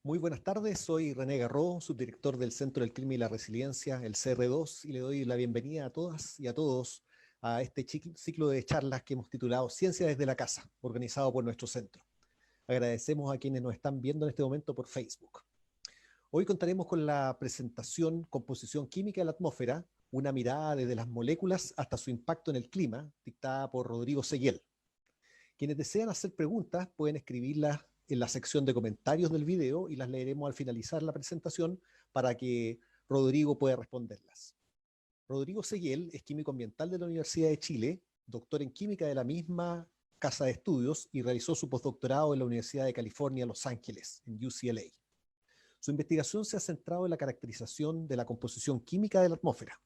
Muy buenas tardes, soy René Garró, subdirector del Centro del Clima y la Resiliencia, el CR2, y le doy la bienvenida a todas y a todos a este ciclo de charlas que hemos titulado Ciencia desde la Casa, organizado por nuestro centro. Agradecemos a quienes nos están viendo en este momento por Facebook. Hoy contaremos con la presentación Composición Química de la Atmósfera, una mirada desde las moléculas hasta su impacto en el clima, dictada por Rodrigo Seguel. Quienes desean hacer preguntas pueden escribirlas en la sección de comentarios del video y las leeremos al finalizar la presentación para que Rodrigo pueda responderlas. Rodrigo Seguel es químico ambiental de la Universidad de Chile, doctor en química de la misma casa de estudios y realizó su postdoctorado en la Universidad de California, Los Ángeles, en UCLA. Su investigación se ha centrado en la caracterización de la composición química de la atmósfera.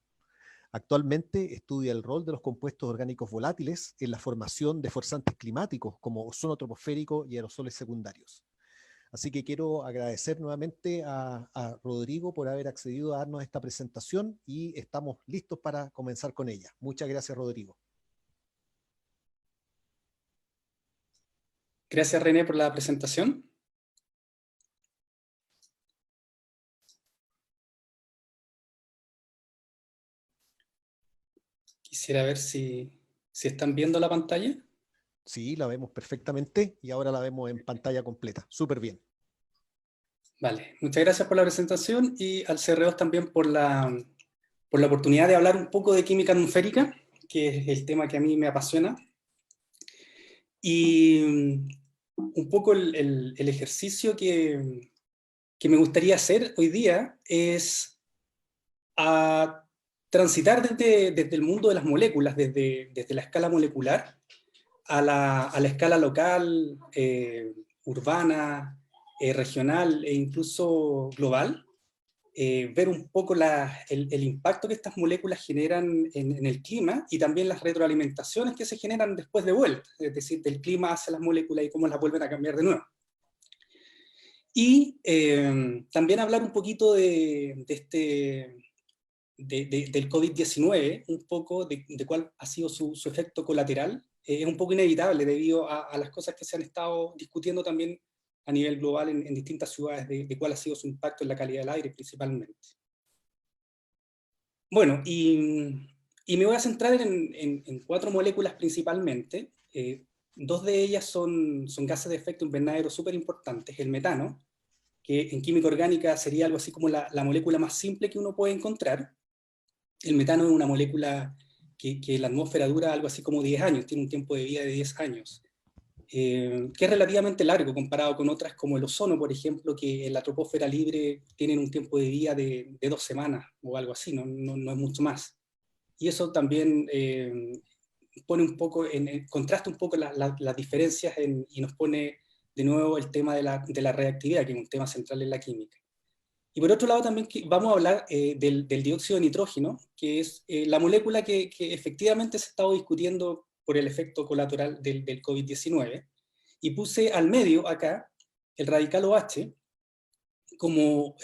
Actualmente estudia el rol de los compuestos orgánicos volátiles en la formación de forzantes climáticos como ozono troposférico y aerosoles secundarios. Así que quiero agradecer nuevamente a Rodrigo por haber accedido a darnos esta presentación y estamos listos para comenzar con ella. Muchas gracias, Rodrigo. Gracias, René, por la presentación. Quisiera ver si están viendo la pantalla. Sí, la vemos perfectamente y ahora la vemos en pantalla completa. Súper bien. Vale, muchas gracias por la presentación y al CR2 también por la oportunidad de hablar un poco de química atmosférica, que es el tema que a mí me apasiona. Y un poco el ejercicio que me gustaría hacer hoy día es transitar desde el mundo de las moléculas, desde la escala molecular a la escala local, urbana, regional e incluso global, ver un poco el impacto que estas moléculas generan en el clima y también las retroalimentaciones que se generan después de vuelta, es decir, del clima hacia las moléculas y cómo las vuelven a cambiar de nuevo. Y también hablar un poquito del COVID-19, un poco de cuál ha sido su efecto colateral. Es un poco inevitable debido a las cosas que se han estado discutiendo también a nivel global en distintas ciudades de cuál ha sido su impacto en la calidad del aire principalmente. Bueno, y me voy a centrar en 4 moléculas principalmente. Dos de ellas son gases de efecto invernadero súper importantes. El metano, que en química orgánica sería algo así como la molécula más simple que uno puede encontrar. El metano es una molécula que en la atmósfera dura algo así como 10 años, tiene un tiempo de vida de 10 años, que es relativamente largo comparado con otras como el ozono, por ejemplo, que en la troposfera libre tienen un tiempo de vida de 2 semanas o algo así, no es mucho más. Y eso también pone un poco, contrasta un poco las diferencias y nos pone de nuevo el tema de la reactividad, que es un tema central en la química. Y por otro lado también vamos a hablar del dióxido de nitrógeno, que es la molécula que efectivamente se ha estado discutiendo por el efecto colateral del COVID-19. Y puse al medio acá el radical OH como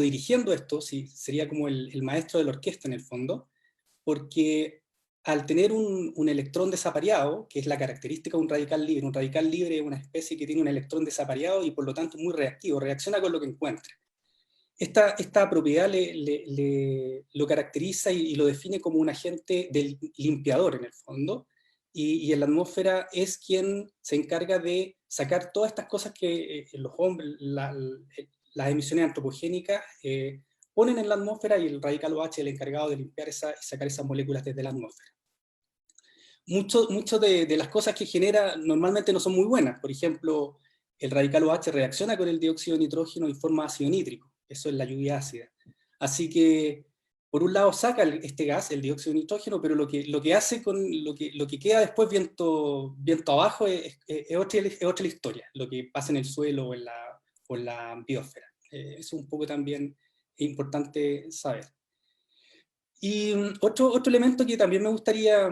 dirigiendo esto, sería como el maestro de la orquesta en el fondo, porque al tener un electrón desapareado, que es la característica de un radical libre es una especie que tiene un electrón desapareado y por lo tanto muy reactivo, reacciona con lo que encuentra. Esta propiedad lo caracteriza y lo define como un agente del limpiador en el fondo, y en la atmósfera es quien se encarga de sacar todas estas cosas que las emisiones antropogénicas ponen en la atmósfera, y el radical OH es el encargado de limpiar y sacar esas moléculas desde la atmósfera. Mucho de las cosas que genera normalmente no son muy buenas. Por ejemplo, el radical OH reacciona con el dióxido de nitrógeno y forma ácido nítrico. Eso es la lluvia ácida. Así que, por un lado saca este gas, el dióxido de nitrógeno, pero lo que hace con lo que queda después viento abajo es otra historia, lo que pasa en el suelo o en la biosfera. Es un poco también importante saber. Y otro elemento que también me gustaría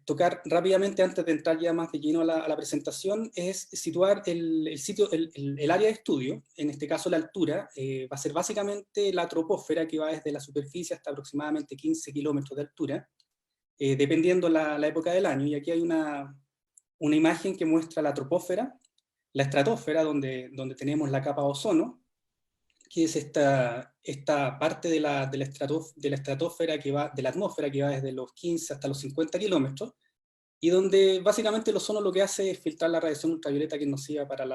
tocar rápidamente antes de entrar ya más de lleno a la presentación es situar el área de estudio, en este caso la altura, va a ser básicamente la troposfera, que va desde la superficie hasta aproximadamente 15 kilómetros de altura, dependiendo la época del año. Y aquí hay una imagen que muestra la troposfera. la estratosfera, donde tenemos la capa de ozono, que es esta parte de la estratosfera que va, de la atmósfera, que va desde los 15 hasta los 50 kilómetros, y donde básicamente el ozono lo que hace es filtrar la radiación ultravioleta que es nociva para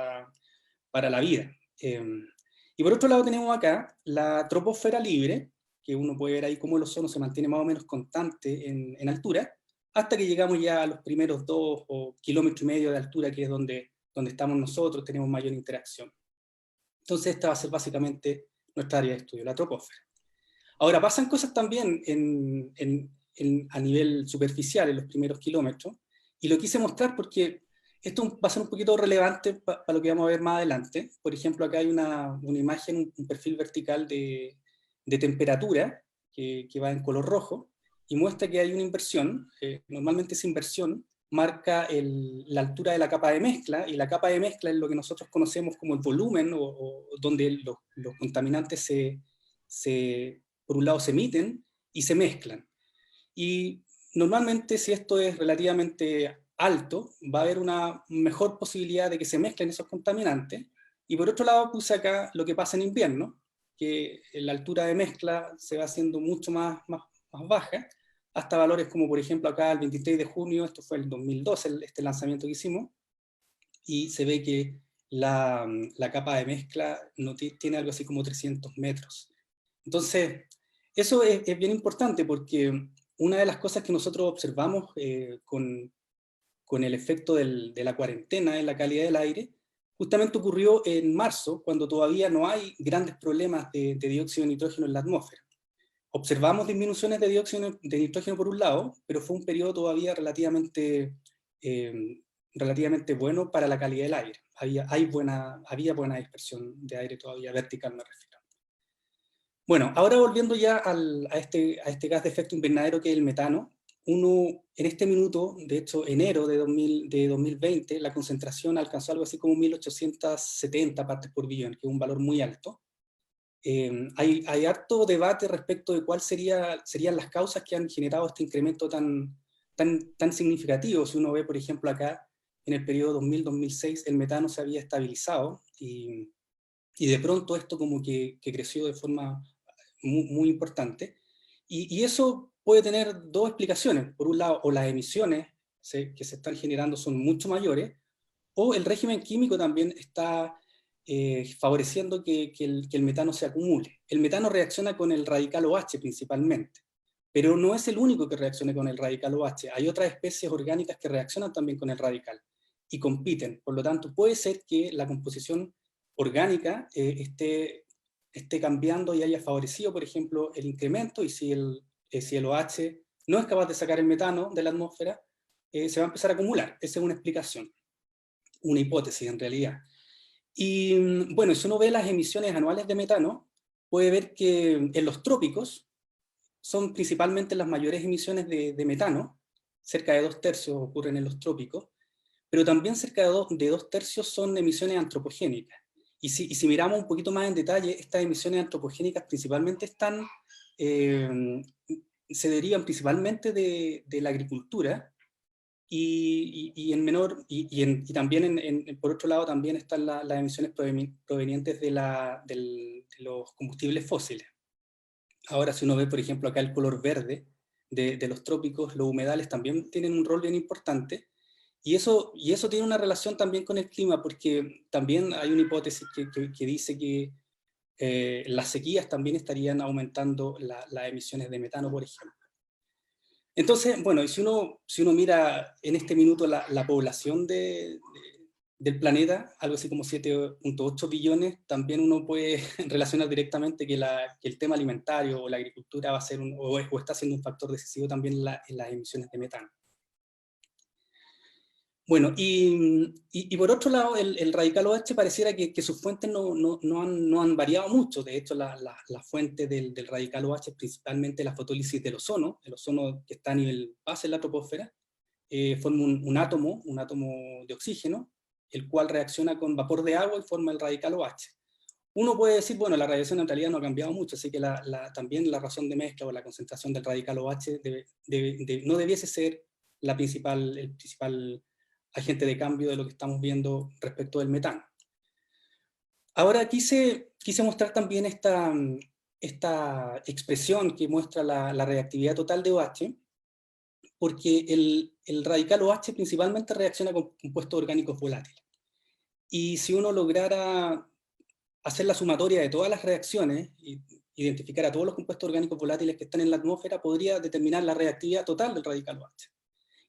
la vida. Y por otro lado tenemos acá la troposfera libre, que uno puede ver ahí cómo el ozono se mantiene más o menos constante en altura, hasta que llegamos ya a los primeros 2 o kilómetros y medio de altura, que es donde estamos nosotros, tenemos mayor interacción. Entonces esta va a ser básicamente nuestra área de estudio, la troposfera. Ahora, pasan cosas también a nivel superficial en los primeros kilómetros, y lo quise mostrar porque esto va a ser un poquito relevante para lo que vamos a ver más adelante. Por ejemplo, acá hay una imagen, un perfil vertical de temperatura que va en color rojo, y muestra que hay una inversión. Normalmente esa inversión marca la altura de la capa de mezcla, y la capa de mezcla es lo que nosotros conocemos como el volumen, o donde los contaminantes por un lado se emiten y se mezclan. Y normalmente, si esto es relativamente alto, va a haber una mejor posibilidad de que se mezclen esos contaminantes. Y por otro lado puse acá lo que pasa en invierno, que la altura de mezcla se va haciendo mucho más baja, hasta valores como por ejemplo acá el 23 de junio, esto fue el 2012, este lanzamiento que hicimos, y se ve que la capa de mezcla tiene algo así como 300 metros. Entonces, eso es bien importante, porque una de las cosas que nosotros observamos con el efecto de la cuarentena en la calidad del aire, justamente ocurrió en marzo, cuando todavía no hay grandes problemas de dióxido de nitrógeno en la atmósfera. Observamos disminuciones de dióxido de nitrógeno por un lado, pero fue un periodo todavía relativamente bueno para la calidad del aire. Había buena dispersión de aire todavía, vertical me refiero. Bueno, ahora volviendo ya a este gas de efecto invernadero que es el metano, en este minuto, de hecho enero de 2020, la concentración alcanzó algo así como 1870 partes por billón, que es un valor muy alto. Hay harto debate respecto de cuáles serían las causas que han generado este incremento tan significativo. Si uno ve, por ejemplo, acá, en el periodo 2000-2006, el metano se había estabilizado, y de pronto esto como que creció de forma muy importante, y eso puede tener dos explicaciones. Por un lado, o las emisiones que se están generando son mucho mayores, o el régimen químico también está favoreciendo que el metano se acumule. El metano reacciona con el radical OH principalmente, pero no es el único que reacciona con el radical OH. Hay otras especies orgánicas que reaccionan también con el radical y compiten. Por lo tanto, puede ser que la composición orgánica esté cambiando y haya favorecido, por ejemplo, el incremento, y si el OH no es capaz de sacar el metano de la atmósfera, se va a empezar a acumular. Esa es una explicación, una hipótesis en realidad. Y bueno, si uno ve las emisiones anuales de metano, puede ver que en los trópicos son principalmente las mayores emisiones de metano, cerca de 2/3 ocurren en los trópicos, pero también cerca de 2/3 son emisiones antropogénicas. Y si miramos un poquito más en detalle, estas emisiones antropogénicas principalmente se derivan principalmente de la agricultura, y en menor, y también por otro lado también están las emisiones provenientes de los combustibles fósiles. Ahora, si uno ve, por ejemplo, acá el color verde de los trópicos, los humedales también tienen un rol bien importante, y eso tiene una relación también con el clima, porque también hay una hipótesis que dice que las sequías también estarían aumentando las emisiones de metano, por ejemplo. Entonces, bueno, y si uno mira en este minuto la población del planeta, algo así como 7.8 billones, también uno puede relacionar directamente que el tema alimentario o la agricultura va a ser o está siendo un factor decisivo también en las emisiones de metano. Bueno, y por otro lado, el radical OH pareciera que sus fuentes no han variado mucho. De hecho, la fuente del radical OH es principalmente la fotólisis del ozono. El ozono, que está a nivel base en la troposfera, forma un átomo de oxígeno, el cual reacciona con vapor de agua y forma el radical OH. Uno puede decir, bueno, la radiación en realidad no ha cambiado mucho, así que también la razón de mezcla o la concentración del radical OH no debiese ser el principal agente de cambio de lo que estamos viendo respecto del metano. Ahora quise mostrar también esta expresión que muestra la reactividad total de OH, porque el radical OH principalmente reacciona con compuestos orgánicos volátiles. Y si uno lograra hacer la sumatoria de todas las reacciones y identificar a todos los compuestos orgánicos volátiles que están en la atmósfera, podría determinar la reactividad total del radical OH.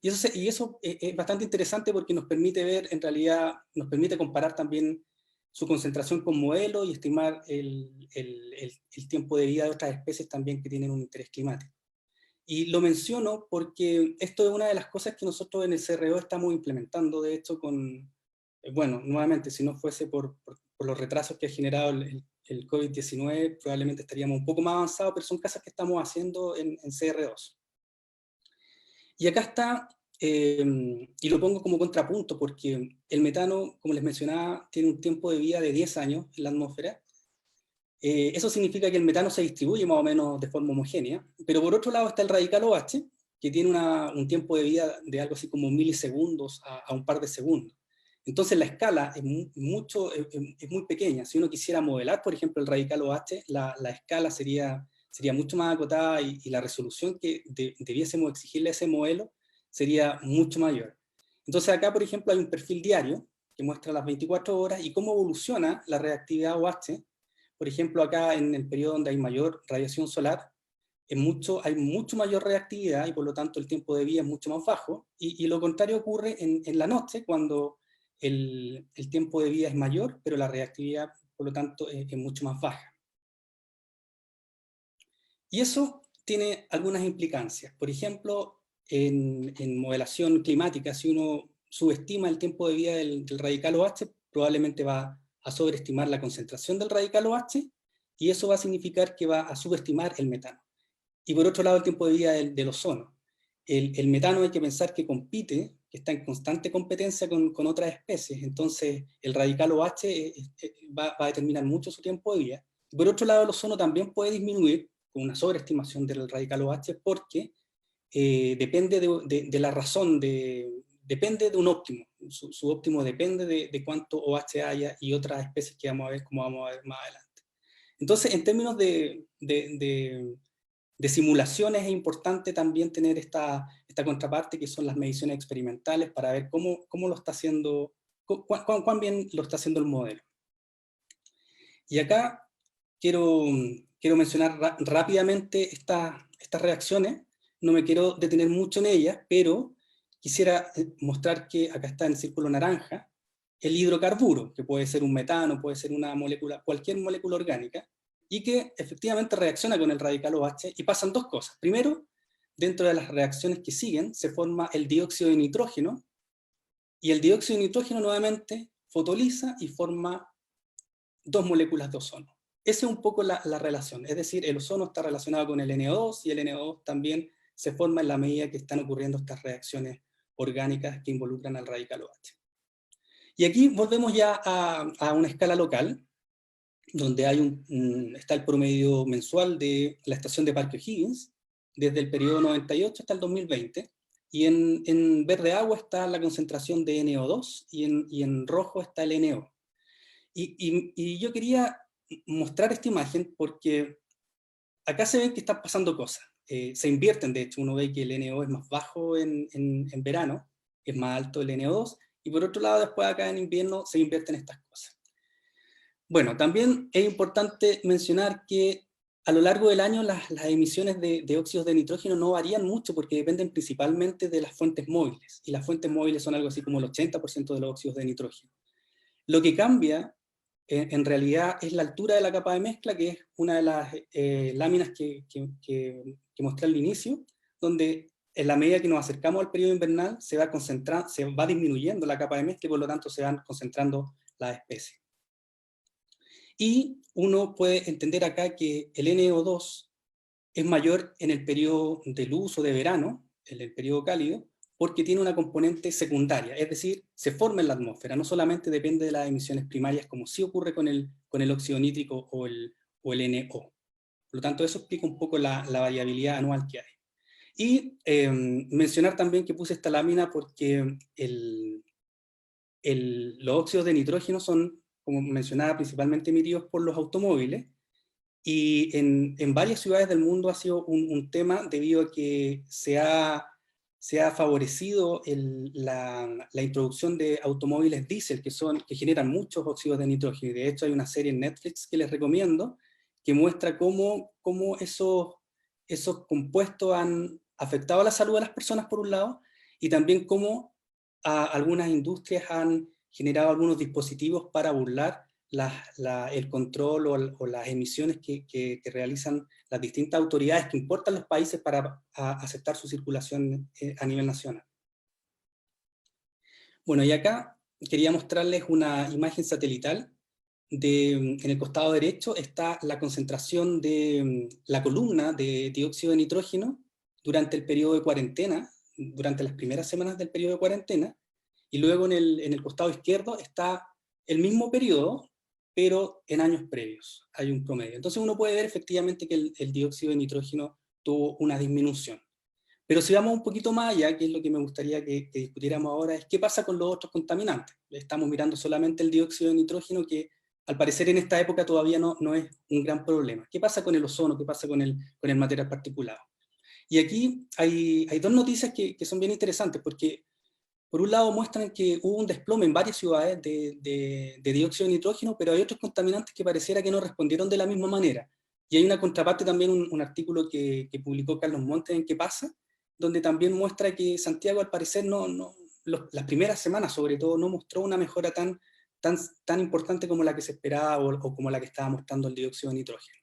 Y eso es bastante interesante porque nos permite ver, en realidad, nos permite comparar también su concentración con modelos y estimar el tiempo de vida de otras especies también que tienen un interés climático. Y lo menciono porque esto es una de las cosas que nosotros en el CRO estamos implementando, de hecho, bueno, nuevamente, si no fuese por los retrasos que ha generado el COVID-19, probablemente estaríamos un poco más avanzados, pero son cosas que estamos haciendo en CR2. Y acá está, y lo pongo como contrapunto, porque el metano, como les mencionaba, tiene un tiempo de vida de 10 años en la atmósfera. Eso significa que el metano se distribuye más o menos de forma homogénea, pero por otro lado está el radical OH, que tiene un tiempo de vida de algo así como milisegundos a un par de segundos. Entonces la escala es muy pequeña. Si uno quisiera modelar, por ejemplo, el radical OH, la escala sería mucho más acotada y la resolución que debiésemos exigirle a ese modelo sería mucho mayor. Entonces acá, por ejemplo, hay un perfil diario que muestra las 24 horas y cómo evoluciona la reactividad OH. Por ejemplo, acá en el periodo donde hay mayor radiación solar, hay mucho mayor reactividad y por lo tanto el tiempo de vida es mucho más bajo, y lo contrario ocurre en la noche, cuando el tiempo de vida es mayor, pero la reactividad, por lo tanto, es mucho más baja. Y eso tiene algunas implicancias. Por ejemplo, en modelación climática, si uno subestima el tiempo de vida del radical OH, probablemente va a sobreestimar la concentración del radical OH, y eso va a significar que va a subestimar el metano. Y por otro lado, el tiempo de vida del ozono. El metano hay que pensar que compite, que está en constante competencia con otras especies, entonces el radical OH va a determinar mucho su tiempo de vida. Y por otro lado, el ozono también puede disminuir con una sobreestimación del radical OH, porque depende de la razón, depende de un óptimo. Su óptimo depende de cuánto OH haya y otras especies que vamos a ver, como vamos a ver más adelante. Entonces, en términos de simulaciones, es importante también tener esta contraparte, que son las mediciones experimentales, para ver cómo lo está haciendo, cuán bien lo está haciendo el modelo. Y acá quiero mencionar rápidamente estas reacciones. No me quiero detener mucho en ellas, pero quisiera mostrar que acá está en el círculo naranja el hidrocarburo, que puede ser un metano, puede ser una molécula, cualquier molécula orgánica, y que efectivamente reacciona con el radical OH, y pasan dos cosas. Primero, dentro de las reacciones que siguen, se forma el dióxido de nitrógeno, y el dióxido de nitrógeno nuevamente fotoliza y forma dos moléculas de ozono. Esa es un poco la relación, es decir, el ozono está relacionado con el NO2, y el NO2 también se forma en la medida que están ocurriendo estas reacciones orgánicas que involucran al radical OH. Y aquí volvemos ya a una escala local, donde está el promedio mensual de la estación de Parque O'Higgins, desde el periodo 98 hasta el 2020, y en verde agua está la concentración de NO2, y en rojo está el NO. Y yo quería mostrar esta imagen porque acá se ven que están pasando cosas. Se invierten, de hecho, uno ve que el NO es más bajo en verano, es más alto el NO2, y por otro lado, después acá en invierno se invierten estas cosas. Bueno, también es importante mencionar que a lo largo del año las emisiones de óxidos de nitrógeno no varían mucho, porque dependen principalmente de las fuentes móviles, y las fuentes móviles son algo así como el 80% de los óxidos de nitrógeno. Lo que cambia en realidad es la altura de la capa de mezcla, que es una de las láminas que mostré al inicio, donde en la medida que nos acercamos al periodo invernal se va disminuyendo la capa de mezcla, y por lo tanto se van concentrando las especies. Y uno puede entender acá que el NO2 es mayor en el periodo de luz o de verano, en el periodo cálido, porque tiene una componente secundaria, es decir, se forma en la atmósfera, no solamente depende de las emisiones primarias, como sí ocurre con el óxido nítrico o el NO. Por lo tanto, eso explica un poco la variabilidad anual que hay. Y mencionar también que puse esta lámina porque los óxidos de nitrógeno son, como mencionaba, principalmente emitidos por los automóviles, y en varias ciudades del mundo ha sido un tema debido a que se ha favorecido la introducción de automóviles diésel que generan muchos óxidos de nitrógeno. Y de hecho hay una serie en Netflix que les recomiendo que muestra cómo esos compuestos han afectado a la salud de las personas por un lado, y también cómo algunas industrias han generado algunos dispositivos para burlar el control o las emisiones que realizan las distintas autoridades que importan los países para aceptar su circulación a nivel nacional. Bueno, y acá quería mostrarles una imagen satelital. En el costado derecho está la concentración de la columna de dióxido de nitrógeno durante el periodo de cuarentena, durante las primeras semanas del periodo de cuarentena, y luego en el costado izquierdo está el mismo periodo, pero en años previos hay un promedio. Entonces uno puede ver efectivamente que el dióxido de nitrógeno tuvo una disminución. Pero si vamos un poquito más allá, que es lo que me gustaría que discutiéramos ahora, es qué pasa con los otros contaminantes. Estamos mirando solamente el dióxido de nitrógeno, que al parecer en esta época todavía no es un gran problema. ¿Qué pasa con el ozono? ¿Qué pasa con el material particulado? Y aquí hay dos noticias que son bien interesantes, porque por un lado muestran que hubo un desplome en varias ciudades de dióxido de nitrógeno, pero hay otros contaminantes que pareciera que no respondieron de la misma manera. Y hay una contraparte también, un artículo que publicó Carlos Montes en ¿Qué pasa?, donde también muestra que Santiago al parecer las primeras semanas sobre todo no mostró una mejora tan importante como la que se esperaba o como la que estaba mostrando el dióxido de nitrógeno.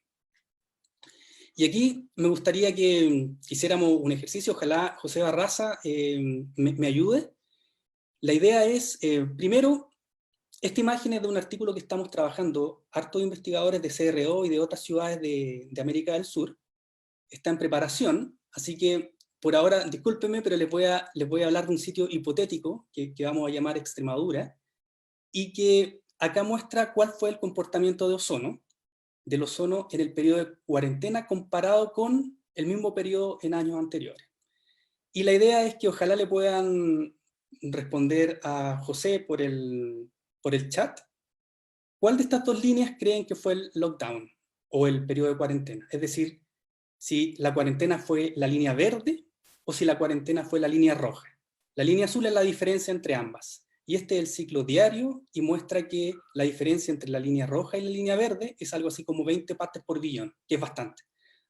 Y aquí me gustaría que hiciéramos un ejercicio, ojalá José Barraza me ayude. La idea es, primero, esta imagen es de un artículo que estamos trabajando, hartos investigadores de CRO y de otras ciudades de América del Sur. Está en preparación, así que por ahora, discúlpenme, pero les voy a hablar de un sitio hipotético que vamos a llamar Extremadura, y que acá muestra cuál fue el comportamiento del ozono en el periodo de cuarentena comparado con el mismo periodo en años anteriores. Y la idea es que ojalá le puedan responder a José por el chat, ¿cuál de estas dos líneas creen que fue el lockdown o el periodo de cuarentena? Es decir, si la cuarentena fue la línea verde o si la cuarentena fue la línea roja. La línea azul es la diferencia entre ambas. Y este es el ciclo diario y muestra que la diferencia entre la línea roja y la línea verde es algo así como 20 partes por billón, que es bastante.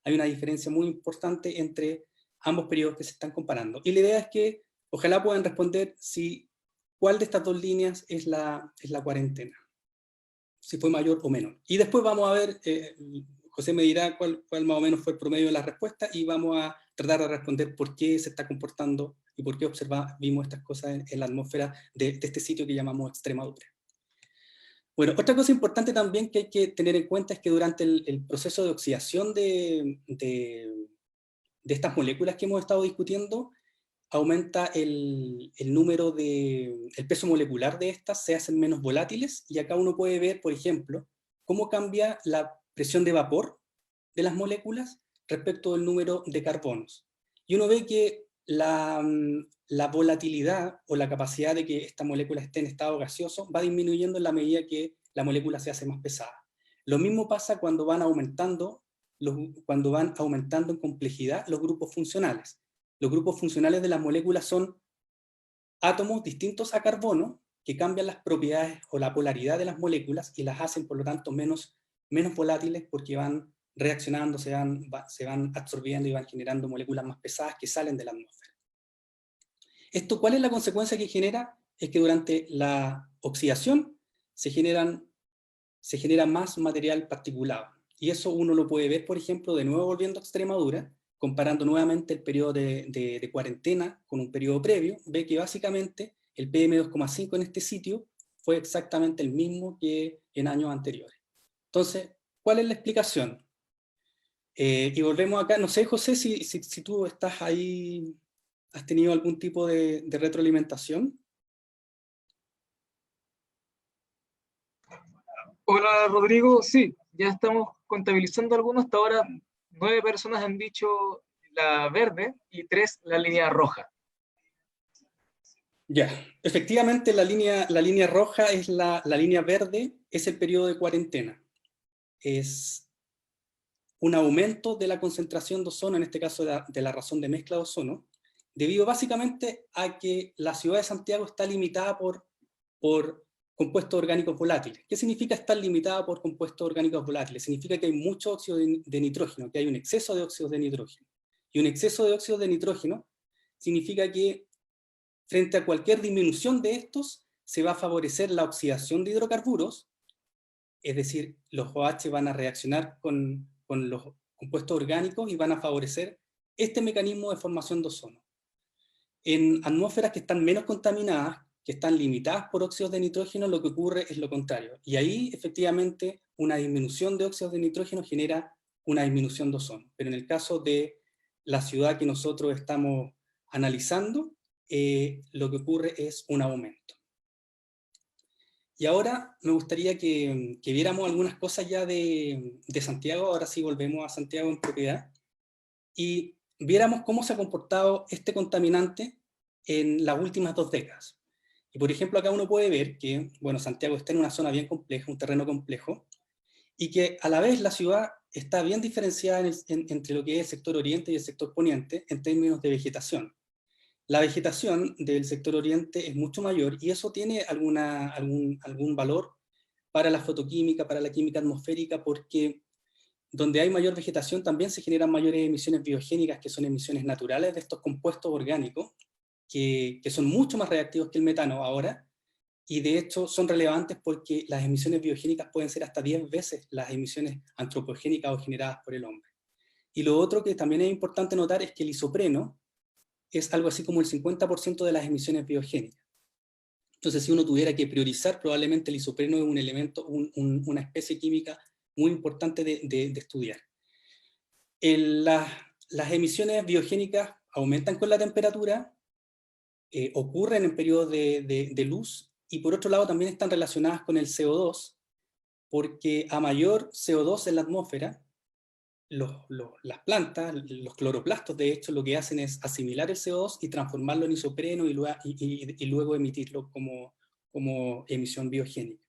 Hay una diferencia muy importante entre ambos periodos que se están comparando. Y la idea es que ojalá puedan responder cuál de estas dos líneas es la cuarentena, si fue mayor o menor. Y después vamos a ver, José me dirá cuál más o menos fue el promedio de la respuesta y vamos a tratar de responder por qué se está comportando y por qué vimos estas cosas en la atmósfera de este sitio que llamamos Extremadura. Bueno, otra cosa importante también que hay que tener en cuenta es que durante el proceso de oxidación de estas moléculas que hemos estado discutiendo, aumenta el peso molecular de estas, se hacen menos volátiles, y acá uno puede ver, por ejemplo, cómo cambia la presión de vapor de las moléculas respecto del número de carbonos. Y uno ve que la volatilidad o la capacidad de que esta molécula esté en estado gaseoso va disminuyendo en la medida que la molécula se hace más pesada. Lo mismo pasa cuando van aumentando en complejidad los grupos funcionales. Los grupos funcionales de las moléculas son átomos distintos a carbono que cambian las propiedades o la polaridad de las moléculas y las hacen, por lo tanto, menos volátiles porque van reaccionando, se van absorbiendo y van generando moléculas más pesadas que salen de la atmósfera. ¿Cuál es la consecuencia que genera? Es que durante la oxidación se genera más material particulado. Y eso uno lo puede ver, por ejemplo, de nuevo volviendo a Extremadura, comparando nuevamente el periodo de cuarentena con un periodo previo, ve que básicamente el PM2,5 en este sitio fue exactamente el mismo que en años anteriores. Entonces, ¿cuál es la explicación? Y volvemos acá, no sé, José, si tú estás ahí, ¿has tenido algún tipo de retroalimentación? Hola Rodrigo, sí, ya estamos contabilizando algunos. Hasta ahora 9 personas han dicho la verde y 3 la línea roja. Ya, efectivamente la línea roja es la línea verde, es el periodo de cuarentena. Es un aumento de la concentración de ozono, en este caso de la razón de mezcla de ozono, debido básicamente a que la ciudad de Santiago está limitada por compuestos orgánicos volátiles. ¿Qué significa estar limitada por compuestos orgánicos volátiles? Significa que hay mucho óxido de nitrógeno, que hay un exceso de óxidos de nitrógeno. Y un exceso de óxidos de nitrógeno significa que frente a cualquier disminución de estos, se va a favorecer la oxidación de hidrocarburos, es decir, los OH van a reaccionar con los compuestos orgánicos y van a favorecer este mecanismo de formación de ozono. En atmósferas que están menos contaminadas, que están limitadas por óxidos de nitrógeno, lo que ocurre es lo contrario. Y ahí, efectivamente, una disminución de óxidos de nitrógeno genera una disminución de ozono. Pero en el caso de la ciudad que nosotros estamos analizando, lo que ocurre es un aumento. Y ahora me gustaría que viéramos algunas cosas ya de Santiago, ahora sí volvemos a Santiago en propiedad, y viéramos cómo se ha comportado este contaminante en las últimas 2 décadas. Y por ejemplo, acá uno puede ver que, bueno, Santiago está en una zona bien compleja, un terreno complejo, y que a la vez la ciudad está bien diferenciada entre lo que es el sector oriente y el sector poniente en términos de vegetación. La vegetación del sector oriente es mucho mayor y eso tiene algún valor para la fotoquímica, para la química atmosférica, porque donde hay mayor vegetación también se generan mayores emisiones biogénicas, que son emisiones naturales de estos compuestos orgánicos, que son mucho más reactivos que el metano ahora, y de hecho son relevantes porque las emisiones biogénicas pueden ser hasta 10 veces las emisiones antropogénicas o generadas por el hombre. Y lo otro que también es importante notar es que el isopreno es algo así como el 50% de las emisiones biogénicas. Entonces, si uno tuviera que priorizar, probablemente el isopreno es un elemento, una especie química muy importante de estudiar. Las emisiones biogénicas aumentan con la temperatura, ocurren en periodos de luz, y por otro lado también están relacionadas con el CO2, porque a mayor CO2 en la atmósfera, las plantas, los cloroplastos de hecho, lo que hacen es asimilar el CO2 y transformarlo en isopreno y luego emitirlo como emisión biogénica.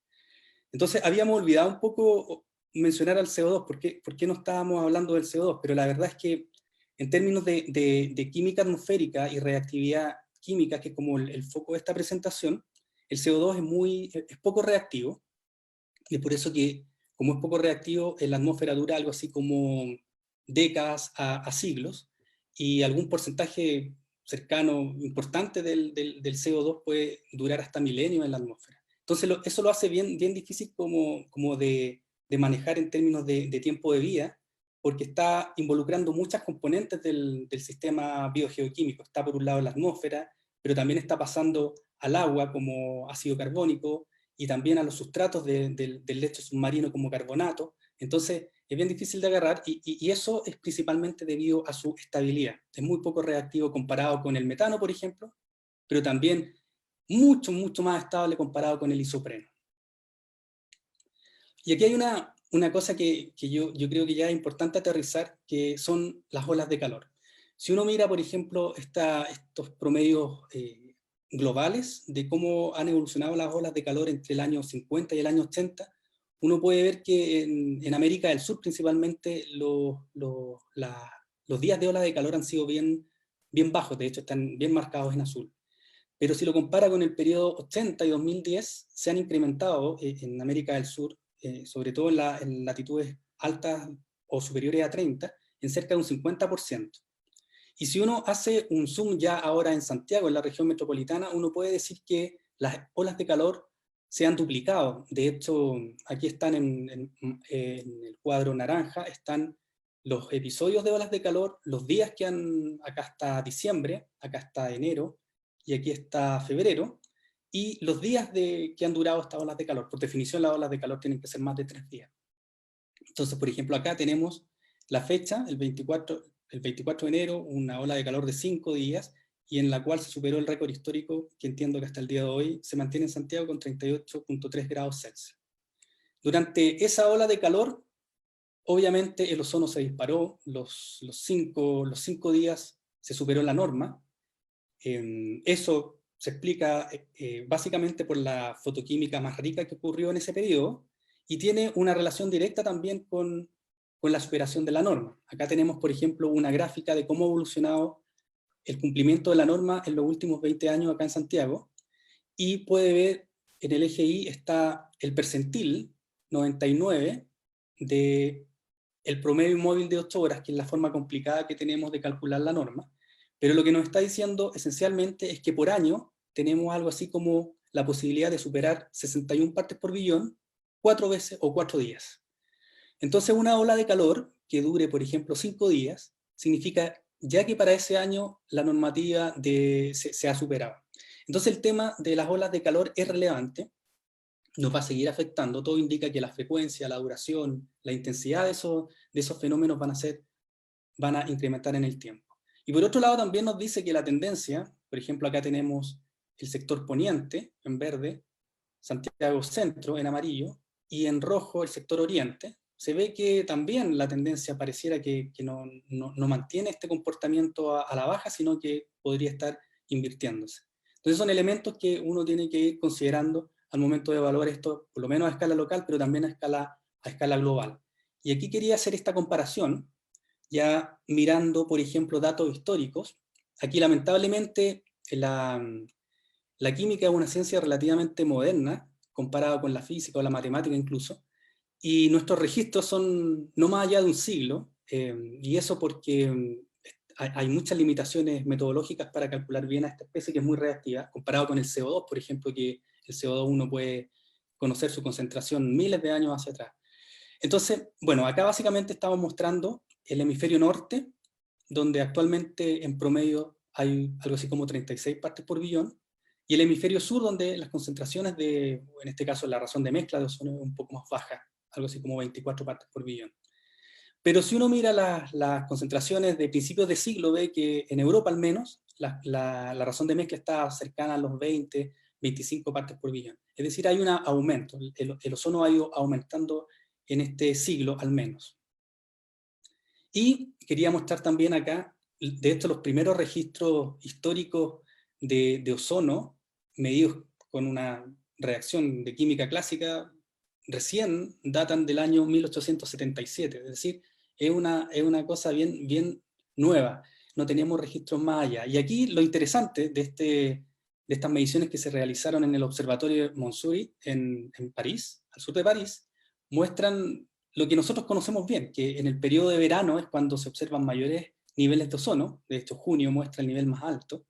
Entonces habíamos olvidado un poco mencionar al CO2, ¿por qué no estábamos hablando del CO2? Pero la verdad es que en términos de química atmosférica y reactividad química, que es como el foco de esta presentación, el CO2 es poco reactivo, y por eso que, como es poco reactivo, en la atmósfera dura algo así como décadas a siglos, y algún porcentaje cercano, importante del CO2 puede durar hasta milenios en la atmósfera. Entonces eso lo hace bien difícil como de manejar en términos de tiempo de vida, porque está involucrando muchas componentes del sistema biogeoquímico. Está por un lado la atmósfera, pero también está pasando al agua como ácido carbónico, y también a los sustratos del lecho submarino como carbonato. Entonces es bien difícil de agarrar, y eso es principalmente debido a su estabilidad. Es muy poco reactivo comparado con el metano, por ejemplo, pero también mucho más estable comparado con el isopreno. Y aquí hay una cosa que yo creo que ya es importante aterrizar, que son las olas de calor. Si uno mira, por ejemplo, estos promedios globales de cómo han evolucionado las olas de calor entre el año 50 y el año 80, uno puede ver que en América del Sur principalmente los días de ola de calor han sido bien bajos, de hecho están bien marcados en azul. Pero si lo compara con el periodo 80 y 2010, se han incrementado en América del Sur, sobre todo en latitudes altas o superiores a 30, en cerca de un 50%. Y si uno hace un zoom ya ahora en Santiago, en la región metropolitana, uno puede decir que las olas de calor se han duplicado. De hecho, aquí están en el cuadro naranja, están los episodios de olas de calor, los días que acá está diciembre, acá está enero, y aquí está febrero, y los días que han durado estas olas de calor. Por definición, las olas de calor tienen que ser más de 3 días. Entonces, por ejemplo, acá tenemos la fecha, el 24 de enero, una ola de calor de 5 días, y en la cual se superó el récord histórico, que entiendo que hasta el día de hoy se mantiene en Santiago con 38.3 grados Celsius. Durante esa ola de calor, obviamente el ozono se disparó, los 5 días se superó la norma. Eso se explica básicamente por la fotoquímica más rica que ocurrió en ese periodo, y tiene una relación directa también con la superación de la norma. Acá tenemos, por ejemplo, una gráfica de cómo ha evolucionado el cumplimiento de la norma en los últimos 20 años acá en Santiago, y puede ver en el eje Y está el percentil 99 de el promedio móvil de 8 horas, que es la forma complicada que tenemos de calcular la norma, pero lo que nos está diciendo esencialmente es que por año tenemos algo así como la posibilidad de superar 61 partes por billón 4 veces o 4 días. Entonces una ola de calor que dure, por ejemplo, 5 días, significa ya que para ese año la normativa se ha superado. Entonces el tema de las olas de calor es relevante, nos va a seguir afectando. Todo indica que la frecuencia, la duración, la intensidad de esos fenómenos van a incrementar en el tiempo. Y por otro lado también nos dice que la tendencia, por ejemplo acá tenemos el sector poniente en verde, Santiago Centro en amarillo, y en rojo el sector oriente, se ve que también la tendencia pareciera que no mantiene este comportamiento a la baja, sino que podría estar invirtiéndose. Entonces son elementos que uno tiene que ir considerando al momento de evaluar esto, por lo menos a escala local, pero también a escala global. Y aquí quería hacer esta comparación, ya mirando, por ejemplo, datos históricos. Aquí lamentablemente la química es una ciencia relativamente moderna, comparada con la física o la matemática incluso, y nuestros registros son no más allá de un siglo, y eso porque hay muchas limitaciones metodológicas para calcular bien a esta especie que es muy reactiva, comparado con el CO2, por ejemplo, que el CO2 uno puede conocer su concentración miles de años hacia atrás. Entonces, bueno, acá básicamente estamos mostrando el hemisferio norte, donde actualmente en promedio hay algo así como 36 partes por billón, y el hemisferio sur, donde las concentraciones en este caso la razón de mezcla de ozono es un poco más baja, algo así como 24 partes por billón. Pero si uno mira las concentraciones de principios de siglo, ve que en Europa al menos, la razón de mezcla está cercana a los 20, 25 partes por billón. Es decir, hay un aumento, el ozono ha ido aumentando en este siglo al menos. Y quería mostrar también acá, de hecho, los primeros registros históricos de ozono, medidos con una reacción de química clásica, recién datan del año 1877, es decir, es una cosa bien nueva, no tenemos registros más allá. Y aquí lo interesante de estas mediciones que se realizaron en el Observatorio Montsouris en París, al sur de París, muestran lo que nosotros conocemos bien, que en el periodo de verano es cuando se observan mayores niveles de ozono, de hecho junio muestra el nivel más alto,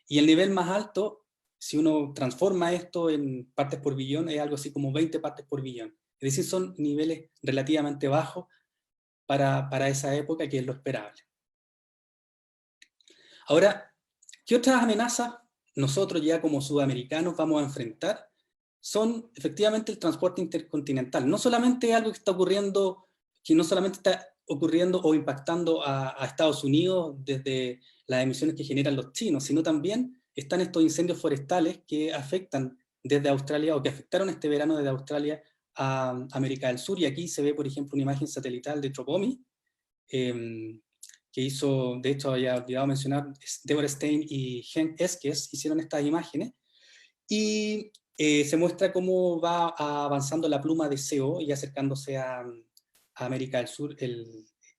y el nivel más alto, si uno transforma esto en partes por billón, es algo así como 20 partes por billón. Es decir, son niveles relativamente bajos para esa época, que es lo esperable. Ahora, ¿qué otras amenazas nosotros ya como sudamericanos vamos a enfrentar? Son efectivamente el transporte intercontinental. No solamente algo que no solamente está ocurriendo o impactando a Estados Unidos desde las emisiones que generan los chinos, sino también están estos incendios forestales que afectan desde Australia, o que afectaron este verano desde Australia a América del Sur. Y aquí se ve, por ejemplo, una imagen satelital de Tropomi, que hizo, de hecho había olvidado mencionar, Deborah Stein y Henk Eskes hicieron estas imágenes, y se muestra cómo va avanzando la pluma de CO y acercándose a América del Sur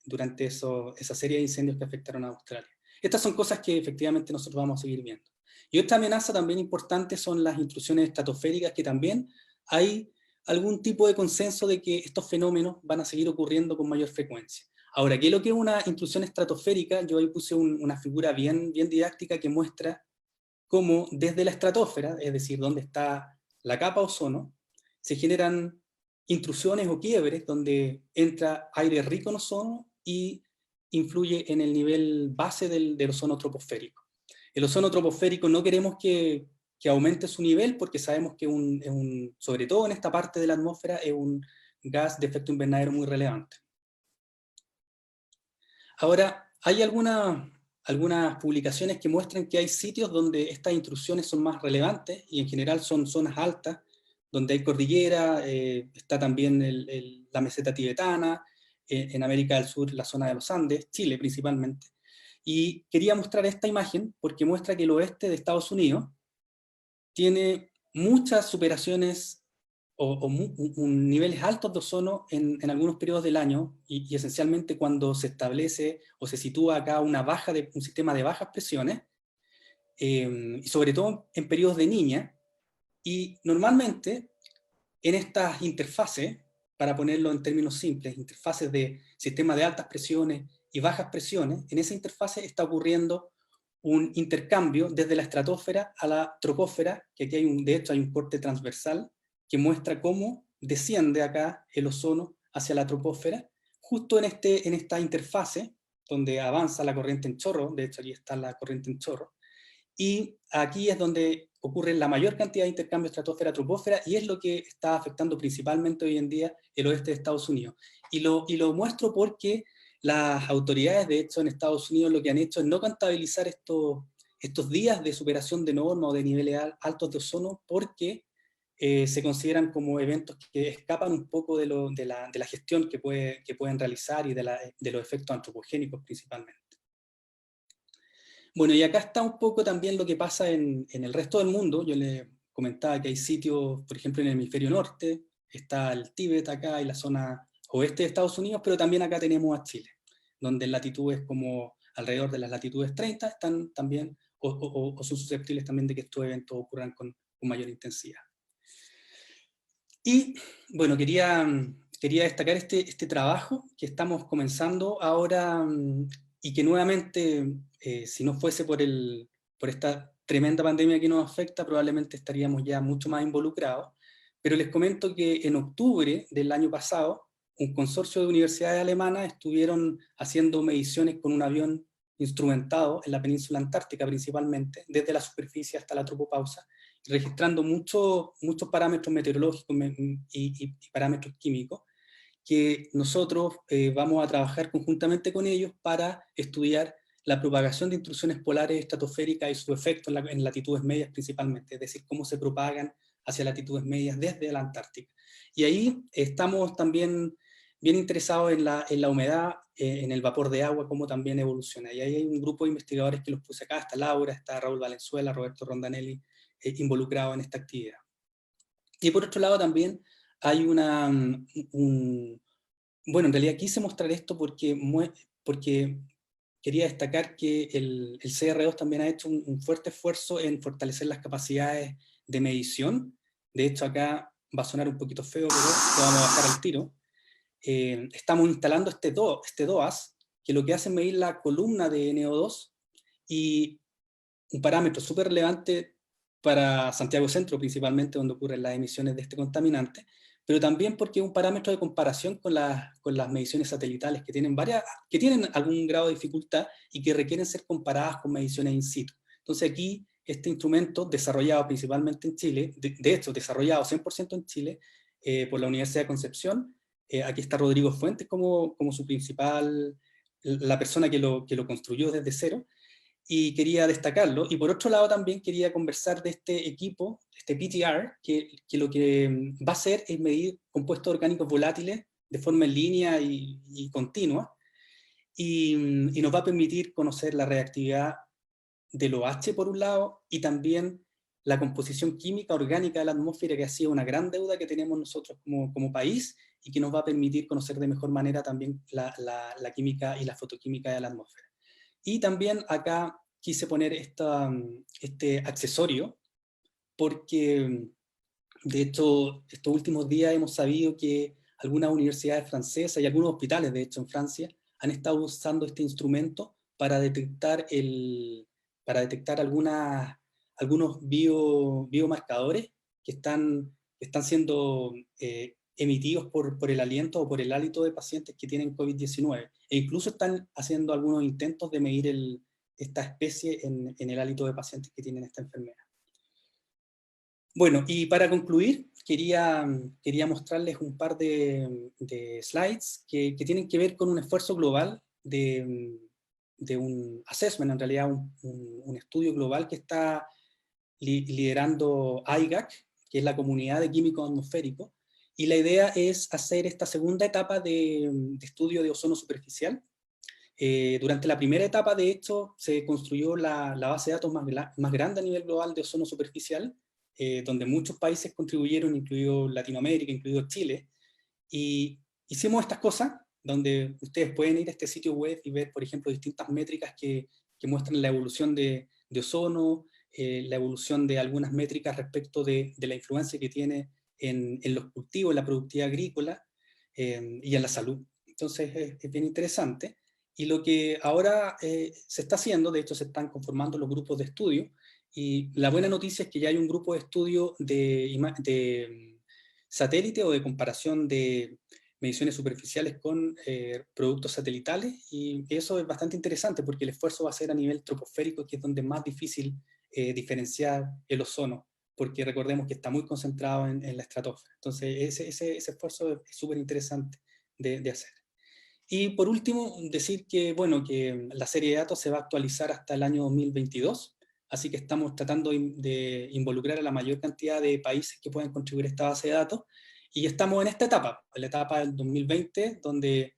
durante esa serie de incendios que afectaron a Australia. Estas son cosas que efectivamente nosotros vamos a seguir viendo. Y otra amenaza también importante son las intrusiones estratosféricas, que también hay algún tipo de consenso de que estos fenómenos van a seguir ocurriendo con mayor frecuencia. Ahora, ¿qué es lo que es una intrusión estratosférica? Yo ahí puse una figura bien didáctica que muestra cómo desde la estratosfera, es decir, donde está la capa ozono, se generan intrusiones o quiebres donde entra aire rico en ozono y influye en el nivel base del ozono troposférico. El ozono troposférico no queremos que aumente su nivel, porque sabemos que sobre todo en esta parte de la atmósfera, es un gas de efecto invernadero muy relevante. Ahora, hay algunas publicaciones que muestran que hay sitios donde estas intrusiones son más relevantes, y en general son zonas altas, donde hay cordillera, está también la meseta tibetana, en América del Sur la zona de los Andes, Chile principalmente. Y quería mostrar esta imagen porque muestra que el oeste de Estados Unidos tiene muchas superaciones niveles altos de ozono en algunos periodos del año, y esencialmente cuando se establece o se sitúa acá un sistema de bajas presiones, y sobre todo en periodos de niña, y normalmente en estas interfaces, para ponerlo en términos simples, interfaces de sistemas de altas presiones y bajas presiones, en esa interfase está ocurriendo un intercambio desde la estratosfera a la troposfera, que aquí de hecho hay un corte transversal que muestra cómo desciende acá el ozono hacia la troposfera, justo en esta interfase donde avanza la corriente en chorro. De hecho aquí está la corriente en chorro, y aquí es donde ocurre la mayor cantidad de intercambio estratosfera-troposfera, y es lo que está afectando principalmente hoy en día el oeste de Estados Unidos. Y lo muestro porque las autoridades, de hecho, en Estados Unidos lo que han hecho es no contabilizar estos días de superación de norma o de niveles altos de ozono, porque se consideran como eventos que escapan un poco de la gestión que pueden realizar y de los efectos antropogénicos principalmente. Bueno, y acá está un poco también lo que pasa en el resto del mundo. Yo les comentaba que hay sitios, por ejemplo, en el hemisferio norte, está el Tíbet acá y la zona oeste de Estados Unidos, pero también acá tenemos a Chile, donde en latitudes como alrededor de las latitudes 30 están también, o son susceptibles también de que estos eventos ocurran con mayor intensidad. Y bueno, quería destacar este trabajo que estamos comenzando ahora, y que nuevamente, si no fuese por esta tremenda pandemia que nos afecta, probablemente estaríamos ya mucho más involucrados. Pero les comento que en octubre del año pasado, un consorcio de universidades alemanas estuvieron haciendo mediciones con un avión instrumentado en la península antártica principalmente, desde la superficie hasta la tropopausa, registrando muchos parámetros meteorológicos y parámetros químicos, que nosotros vamos a trabajar conjuntamente con ellos para estudiar la propagación de intrusiones polares estratosféricas y su efecto en latitudes medias principalmente, es decir, cómo se propagan hacia latitudes medias desde la Antártica. Y ahí estamos también bien interesados en la humedad, en el vapor de agua, cómo también evoluciona. Y ahí hay un grupo de investigadores que los puse acá, está Laura, está Raúl Valenzuela, Roberto Rondanelli, involucrados en esta actividad. Y por otro lado también hay bueno, en realidad quise mostrar esto porque quería destacar que el CR2 también ha hecho un fuerte esfuerzo en fortalecer las capacidades de medición. De hecho acá va a sonar un poquito feo, pero lo vamos a bajar al tiro. Estamos instalando este DOAS, que lo que hace es medir la columna de NO2, y un parámetro súper relevante para Santiago Centro, principalmente, donde ocurren las emisiones de este contaminante, pero también porque es un parámetro de comparación con las mediciones satelitales, que tienen algún grado de dificultad y que requieren ser comparadas con mediciones in situ. Entonces aquí, este instrumento, desarrollado principalmente en Chile, de hecho, desarrollado 100% en Chile, por la Universidad de Concepción, aquí está Rodrigo Fuentes como su principal, la persona que lo construyó desde cero, y quería destacarlo. Y por otro lado también quería conversar de este equipo, este PTR, que lo que va a hacer es medir compuestos orgánicos volátiles de forma en línea y continua, y nos va a permitir conocer la reactividad del OH por un lado, y también la composición química orgánica de la atmósfera, que ha sido una gran deuda que tenemos nosotros como país, y que nos va a permitir conocer de mejor manera también la química y la fotoquímica de la atmósfera. Y también acá quise poner este accesorio, porque de hecho estos últimos días hemos sabido que algunas universidades francesas y algunos hospitales, de hecho en Francia, han estado usando este instrumento para detectar algunos biomarcadores que están siendo emitidos por el aliento o por el hálito de pacientes que tienen COVID-19. E incluso están haciendo algunos intentos de medir esta especie en el hálito de pacientes que tienen esta enfermedad. Bueno, y para concluir, quería mostrarles un par de slides que tienen que ver con un esfuerzo global de un assessment, en realidad un estudio global que está liderando IGAC, que es la Comunidad de Químicos Atmosféricos, y la idea es hacer esta segunda etapa de estudio de ozono superficial. Durante la primera etapa, de hecho, se construyó la base de datos más grande a nivel global de ozono superficial, donde muchos países contribuyeron, incluido Latinoamérica, incluido Chile, y hicimos estas cosas, donde ustedes pueden ir a este sitio web y ver, por ejemplo, distintas métricas que muestran la evolución de ozono, la evolución de algunas métricas respecto de la influencia que tiene en los cultivos, en la productividad agrícola y en la salud. Entonces es bien interesante. Y lo que ahora se está haciendo, de hecho se están conformando los grupos de estudio, y la buena noticia es que ya hay un grupo de estudio de satélite o de comparación de mediciones superficiales con productos satelitales, y eso es bastante interesante porque el esfuerzo va a ser a nivel troposférico, que es donde es más difícil diferenciar el ozono, porque recordemos que está muy concentrado en la estratosfera. Entonces ese esfuerzo es súper interesante de hacer. Y por último, decir que, bueno, que la serie de datos se va a actualizar hasta el año 2022, así que estamos tratando de involucrar a la mayor cantidad de países que puedan contribuir a esta base de datos, y estamos en esta etapa, en la etapa del 2020, donde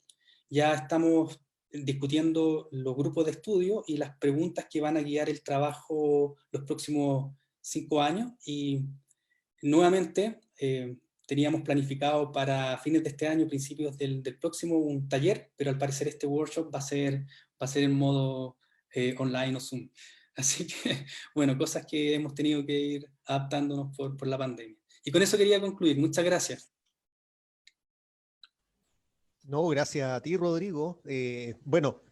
ya estamos discutiendo los grupos de estudio y las preguntas que van a guiar el trabajo los próximos 5 años, y nuevamente teníamos planificado para fines de este año, principios del próximo, un taller, pero al parecer este workshop va a ser en modo online o Zoom. Así que, bueno, cosas que hemos tenido que ir adaptándonos por la pandemia. Y con eso quería concluir. Muchas gracias. No, gracias a ti, Rodrigo. Bueno,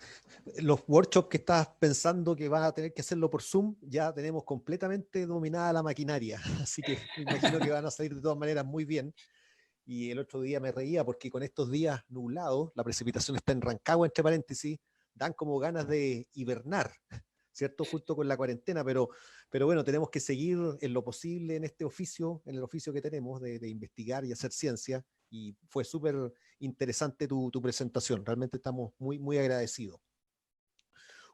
los workshops que estás pensando que van a tener que hacerlo por Zoom, ya tenemos completamente dominada la maquinaria, así que me imagino que van a salir de todas maneras muy bien. Y el otro día me reía porque con estos días nublados, la precipitación está en Rancagua, entre paréntesis, dan como ganas de hibernar, ¿cierto? Junto con la cuarentena, pero bueno, tenemos que seguir en lo posible en este oficio, en el oficio que tenemos de investigar y hacer ciencia, y fue súper interesante tu presentación, realmente estamos muy, muy agradecidos.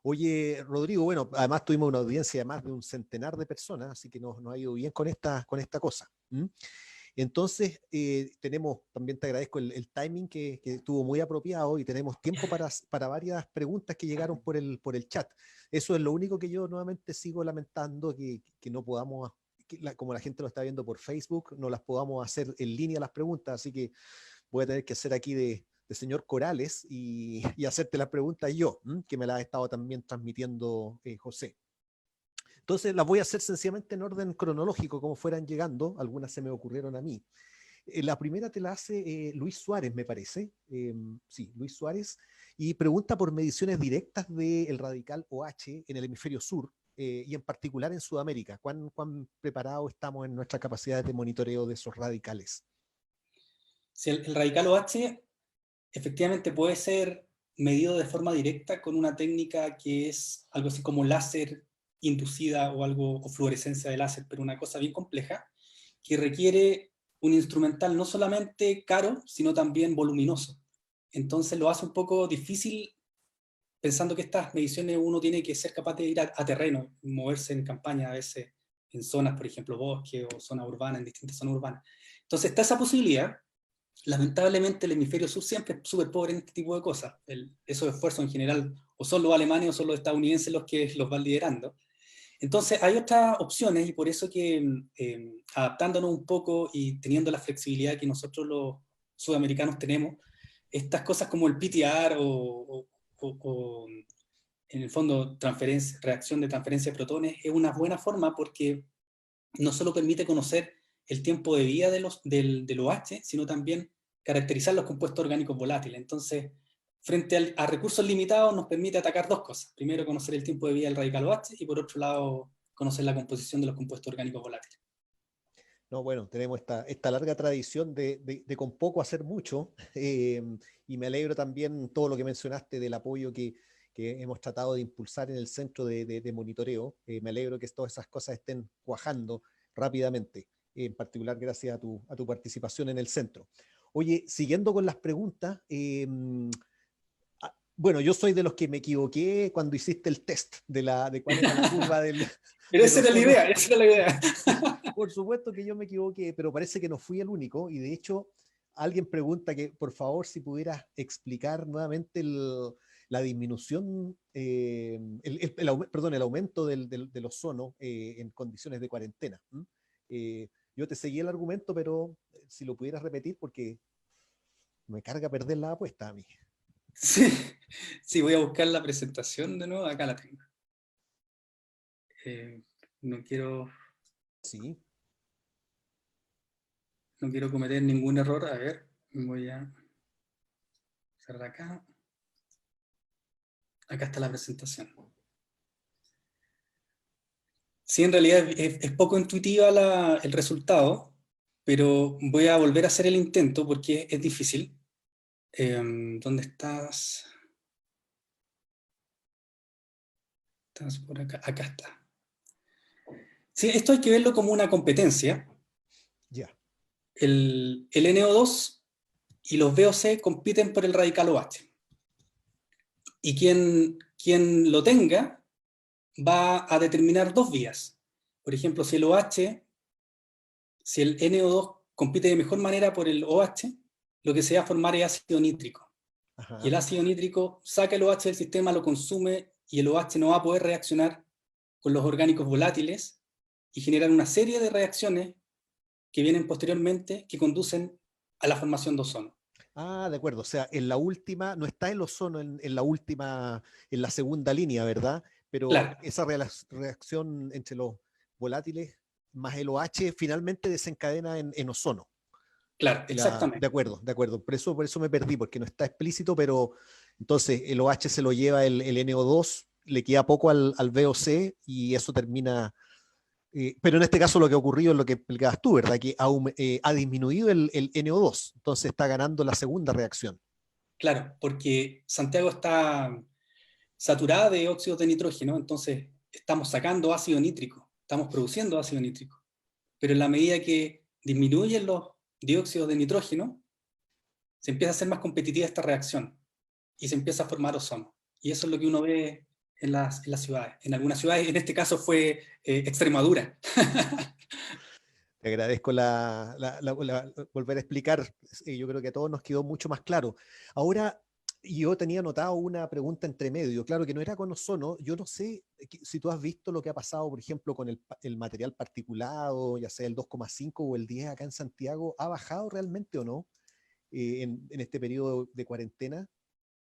Oye, Rodrigo, bueno, además tuvimos una audiencia de más de un centenar de personas, así que nos ha ido bien con esta cosa. ¿Mm? Entonces, también te agradezco el timing que estuvo muy apropiado, y tenemos tiempo para varias preguntas que llegaron por el chat. Eso es lo único que yo nuevamente sigo lamentando, que no podamos, como la gente lo está viendo por Facebook, no las podamos hacer en línea las preguntas, así que voy a tener que hacer aquí de señor Corales y hacerte las preguntas yo, que me las ha estado también transmitiendo José. Entonces las voy a hacer sencillamente en orden cronológico, como fueran llegando. Algunas se me ocurrieron a mí. La primera te la hace Luis Suárez, me parece. Sí, Luis Suárez. Y pregunta por mediciones directas del radical OH en el hemisferio sur, y en particular en Sudamérica. ¿Cuán preparados estamos en nuestras capacidades de monitoreo de esos radicales? Si el radical OH efectivamente puede ser medido de forma directa con una técnica que es algo así como láser inducida o fluorescencia de láser, pero una cosa bien compleja, que requiere un instrumental no solamente caro, sino también voluminoso. Entonces lo hace un poco difícil, pensando que estas mediciones uno tiene que ser capaz de ir a terreno, moverse en campaña a veces, en zonas, por ejemplo, bosque o zona urbana, en distintas zonas urbanas. Entonces está esa posibilidad. Lamentablemente el hemisferio sur siempre es súper pobre en este tipo de cosas. Esos esfuerzos en general o son los alemanes o son los estadounidenses los que los van liderando. Entonces hay otras opciones, y por eso que adaptándonos un poco y teniendo la flexibilidad que nosotros los sudamericanos tenemos, estas cosas como el PTR o en el fondo reacción de transferencia de protones es una buena forma, porque no solo permite conocer el tiempo de vida del OH, sino también caracterizar los compuestos orgánicos volátiles. Entonces, frente a recursos limitados, nos permite atacar dos cosas. Primero, conocer el tiempo de vida del radical OH, y por otro lado, conocer la composición de los compuestos orgánicos volátiles. No, bueno, tenemos esta larga tradición de con poco hacer mucho, y me alegro también todo lo que mencionaste del apoyo que hemos tratado de impulsar en el centro de monitoreo. Me alegro que todas esas cosas estén cuajando rápidamente, en particular gracias a tu participación en el centro. Oye, siguiendo con las preguntas, bueno, yo soy de los que me equivoqué cuando hiciste el test de cuál era la curva Pero del esa era la ozono. idea, esa era la idea. Por supuesto que yo me equivoqué, pero parece que no fui el único, y de hecho alguien pregunta que por favor si pudieras explicar nuevamente la disminución, perdón, el aumento del ozono en condiciones de cuarentena. Yo te seguí el argumento, pero si lo pudieras repetir, porque me carga perder la apuesta a mí. Sí, sí, voy a buscar la presentación de nuevo, acá la tengo. No quiero Sí. no quiero cometer ningún error. A ver, voy a cerrar acá. Acá está la presentación. Sí, en realidad es poco intuitiva el resultado, pero voy a volver a hacer el intento porque es difícil. ¿Dónde estás? Estás por acá. Acá está. Sí, esto hay que verlo como una competencia. Ya. El NO2 y los VOC compiten por el radical OH. Y quien lo tenga va a determinar dos vías. Por ejemplo, si el NO2 compite de mejor manera por el OH, lo que se va a formar es ácido nítrico. Ajá. Y el ácido nítrico saca el OH del sistema, lo consume, y el OH no va a poder reaccionar con los orgánicos volátiles y generar una serie de reacciones que vienen posteriormente que conducen a la formación de ozono. Ah, de acuerdo. O sea, en la última, no está el ozono en la última, en la segunda línea, ¿verdad? Pero Claro, esa reacción entre los volátiles más el OH finalmente desencadena en ozono. claro, De exactamente. acuerdo, de acuerdo. Por eso me perdí, porque no está explícito, pero entonces el OH se lo lleva el NO2, le queda poco al VOC y eso termina. Pero en este caso lo que ha ocurrido es lo que explicabas tú, ¿verdad? Que ha disminuido el NO2, entonces está ganando la segunda reacción. Claro, porque Santiago está saturada de óxidos de nitrógeno, entonces estamos sacando ácido nítrico, estamos produciendo ácido nítrico. Pero en la medida que disminuyen los dióxidos de nitrógeno, se empieza a hacer más competitiva esta reacción y se empieza a formar ozono. Y eso es lo que uno ve en las ciudades. En algunas ciudades, en este caso fue Extremadura. Te agradezco volver a explicar. Yo creo que a todos nos quedó mucho más claro. Ahora, yo tenía anotado una pregunta entre medio. Claro que no era con ozono. Yo no sé si tú has visto lo que ha pasado, por ejemplo, con el material particulado, ya sea el 2,5 o el 10 acá en Santiago. ¿Ha bajado realmente o no en este periodo de cuarentena?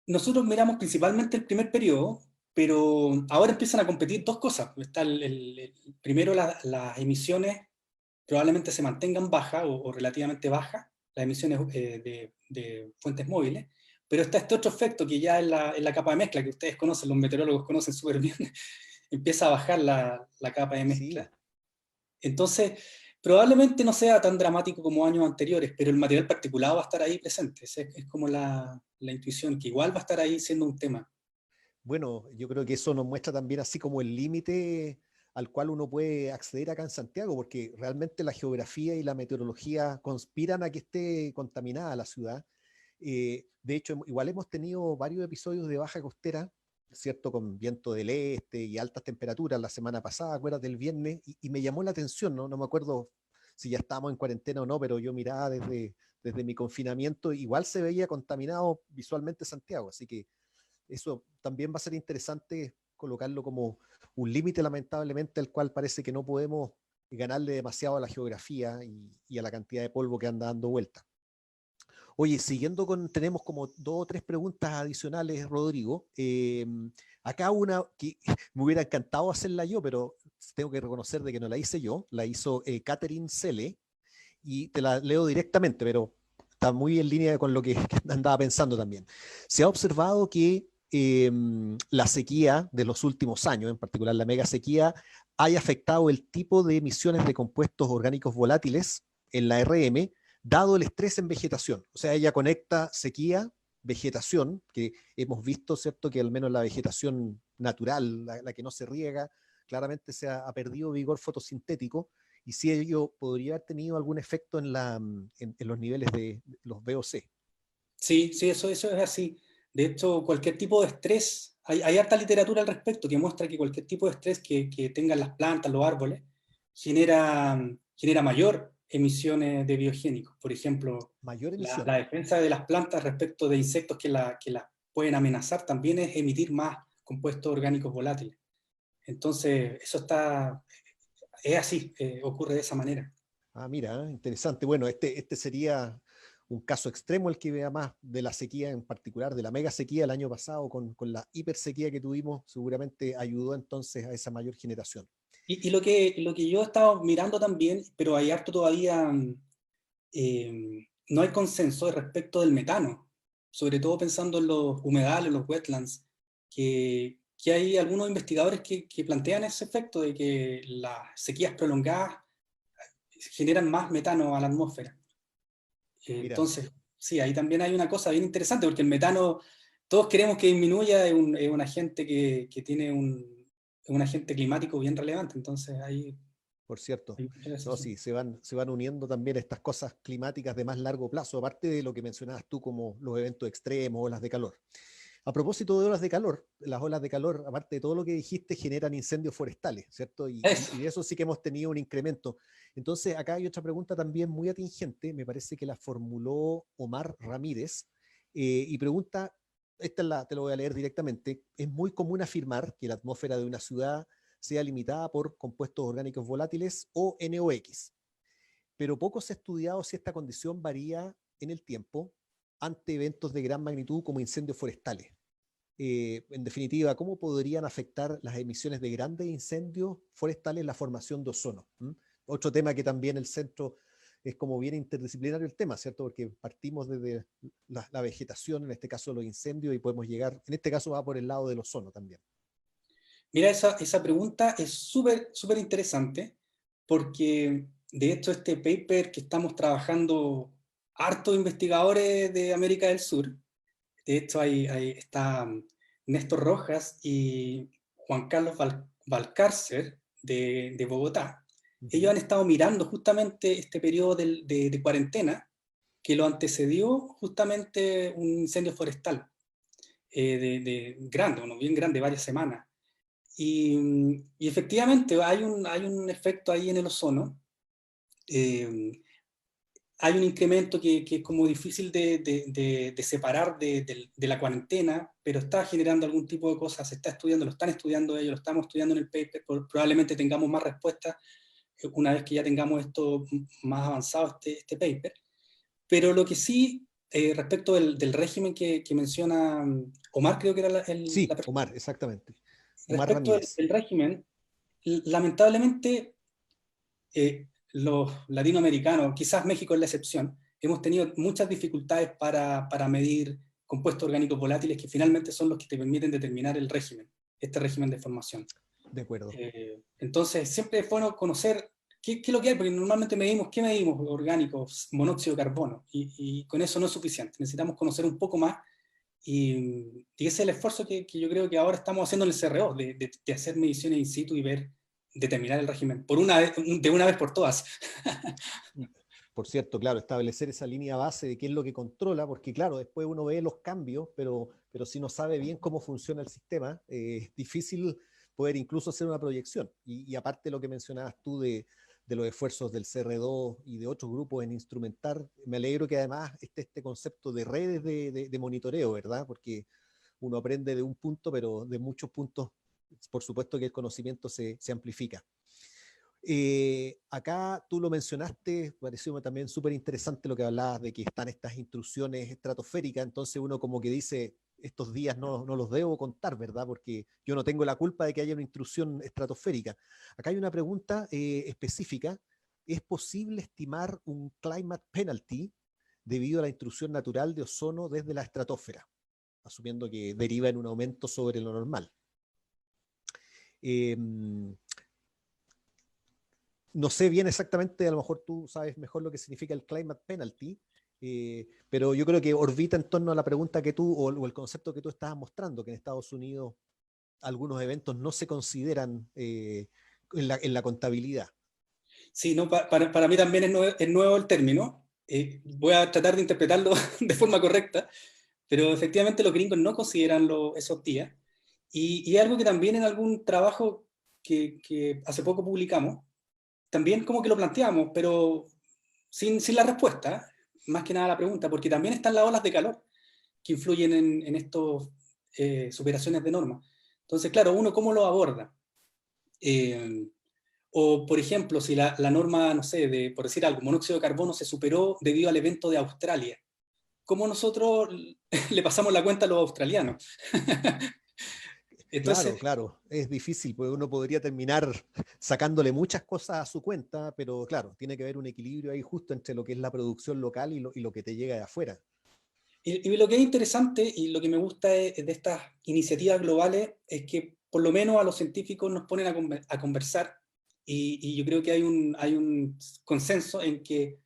Nosotros miramos principalmente el primer periodo, pero ahora empiezan a competir dos cosas. Está primero las emisiones probablemente se mantengan bajas o relativamente bajas, las emisiones de fuentes móviles, pero está este otro efecto que ya en la capa de mezcla, que ustedes conocen, los meteorólogos conocen súper bien, empieza a bajar la capa de Sí. mezcla. Entonces, probablemente no sea tan dramático como años anteriores, pero el material particulado va a estar ahí presente. Es como la intuición, que igual va a estar ahí siendo un tema. Bueno, yo creo que eso nos muestra también así como el límite al cual uno puede acceder acá en Santiago, porque realmente la geografía y la meteorología conspiran a que esté contaminada la ciudad. De hecho, igual hemos tenido varios episodios de baja costera, ¿cierto? Con viento del este y altas temperaturas la semana pasada, ¿acuerdas del viernes? Y me llamó la atención, ¿no? No me acuerdo si ya estábamos en cuarentena o no, pero yo miraba desde mi confinamiento, igual se veía contaminado visualmente Santiago, así que eso también va a ser interesante colocarlo como un límite, lamentablemente, al cual parece que no podemos ganarle demasiado a la geografía y a la cantidad de polvo que anda dando vuelta. Oye, siguiendo tenemos como dos o tres preguntas adicionales, Rodrigo. Acá una que me hubiera encantado hacerla yo, pero tengo que reconocer de que no la hice yo, la hizo Catherine Selle, y te la leo directamente, pero está muy en línea con lo que andaba pensando también. Se ha observado que la sequía de los últimos años, en particular la mega sequía, haya afectado el tipo de emisiones de compuestos orgánicos volátiles en la RM, dado el estrés en vegetación. O sea, ella conecta sequía, vegetación, que hemos visto, ¿cierto?, que al menos la vegetación natural, la que no se riega, claramente ha perdido vigor fotosintético, y si ello podría haber tenido algún efecto en los niveles de los VOC. Sí, sí, eso es así. De hecho, cualquier tipo de estrés, hay harta literatura al respecto que muestra que cualquier tipo de estrés que tengan las plantas, los árboles, genera mayor emisiones de biogénicos. Por ejemplo, Mayor emisión. la defensa de las plantas respecto de insectos que las pueden amenazar también es emitir más compuestos orgánicos volátiles. Entonces, eso está es así, ocurre de esa manera. Ah, mira, interesante. Bueno, este sería un caso extremo el que vea más de la sequía en particular, de la mega sequía el año pasado con la hipersequía que tuvimos, seguramente ayudó entonces a esa mayor generación. Y lo que yo he estado mirando también, pero hay harto todavía, no hay consenso respecto del metano, sobre todo pensando en los humedales, los wetlands, que hay algunos investigadores que plantean ese efecto de que las sequías prolongadas generan más metano a la atmósfera. Mira, Entonces, sí, ahí también hay una cosa bien interesante, porque el metano, todos queremos que disminuya, es un agente que tiene un agente climático bien relevante, entonces ahí por cierto. hay mucho de eso, No, sí. sí, se van uniendo también estas cosas climáticas de más largo plazo, aparte de lo que mencionabas tú como los eventos extremos, olas de calor. A propósito de olas de calor, las olas de calor, aparte de todo lo que dijiste, generan incendios forestales, ¿cierto? Eso. Y de eso sí que hemos tenido un incremento. Entonces, acá hay otra pregunta también muy atingente, me parece que la formuló Omar Ramírez, y pregunta, te lo voy a leer directamente, es muy común afirmar que la atmósfera de una ciudad sea limitada por compuestos orgánicos volátiles o NOx, pero poco se ha estudiado si esta condición varía en el tiempo ante eventos de gran magnitud como incendios forestales. En definitiva, ¿cómo podrían afectar las emisiones de grandes incendios forestales la formación de ozono? ¿Mm? Otro tema que también el centro es como bien interdisciplinario el tema, ¿cierto? Porque partimos desde la vegetación, en este caso los incendios, y podemos llegar, en este caso va por el lado del ozono también. Mira, esa pregunta es súper, súper interesante, porque de hecho este paper que estamos trabajando hartos investigadores de América del Sur, de hecho está Néstor Rojas y Juan Carlos Valcárcer de Bogotá. Uh Ellos -huh. han estado mirando justamente este periodo de cuarentena que lo antecedió justamente un incendio forestal grande, uno bien grande, varias semanas. Y efectivamente hay un efecto ahí en el ozono. eh, Hay un incremento que es como difícil de separar de la cuarentena, pero está generando algún tipo de cosas, se está estudiando, lo están estudiando ellos, lo estamos estudiando en el paper, probablemente tengamos más respuestas una vez que ya tengamos esto más avanzado, este paper. Pero lo que sí, respecto del régimen que menciona Omar, creo que era la Sí, persona, Omar, exactamente. Omar respecto Ramírez. del régimen, lamentablemente los latinoamericanos, quizás México es la excepción, hemos tenido muchas dificultades para medir compuestos orgánicos volátiles que finalmente son los que te permiten determinar el régimen, este régimen de formación. De acuerdo. Entonces, siempre es bueno conocer qué es lo que hay, porque normalmente ¿qué medimos? Orgánicos, monóxido de carbono, y con eso no es suficiente, necesitamos conocer un poco más, y ese es el esfuerzo que yo creo que ahora estamos haciendo en el CRO, de hacer mediciones in situ y determinar el régimen, de una vez por todas. Por cierto, claro, establecer esa línea base de qué es lo que controla, porque claro, después uno ve los cambios, pero si no sabe bien cómo funciona el sistema, es difícil poder incluso hacer una proyección. Y aparte lo que mencionabas tú de los esfuerzos del CR2 y de otros grupos en instrumentar, me alegro que además esté este concepto de redes de monitoreo, ¿verdad? Porque uno aprende de un punto, pero de muchos puntos, por supuesto que el conocimiento se amplifica. Acá tú lo mencionaste, pareció también súper interesante lo que hablabas de que están estas intrusiones estratosféricas, entonces uno como que dice, estos días no los debo contar, ¿verdad? Porque yo no tengo la culpa de que haya una intrusión estratosférica. Acá hay una pregunta específica, ¿es posible estimar un climate penalty debido a la intrusión natural de ozono desde la estratosfera? Asumiendo que deriva en un aumento sobre lo normal. Eh, no sé bien exactamente, a lo mejor tú sabes mejor lo que significa el climate penalty, pero yo creo que orbita en torno a la pregunta que tú, o el concepto que tú estabas mostrando, que en Estados Unidos algunos eventos no se consideran en la contabilidad. Sí, no, para mí también es nuevo el término. Voy a tratar de interpretarlo de forma correcta, pero efectivamente los gringos no consideran esos días. Y es algo que también en algún trabajo que hace poco publicamos, también como que lo planteamos, pero sin la respuesta, más que nada la pregunta, porque también están las olas de calor que influyen en estas superaciones de normas. Entonces, claro, uno cómo lo aborda. O, por ejemplo, si la norma, no sé, por decir algo, monóxido de carbono se superó debido al evento de Australia, ¿cómo nosotros le pasamos la cuenta a los australianos? Claro, Entonces, claro, es difícil, porque uno podría terminar sacándole muchas cosas a su cuenta, pero claro, tiene que haber un equilibrio ahí justo entre lo que es la producción local y lo que te llega de afuera. y lo que es interesante y lo que me gusta de estas iniciativas globales es que por lo menos a los científicos nos ponen a conversar y yo creo que hay un consenso en que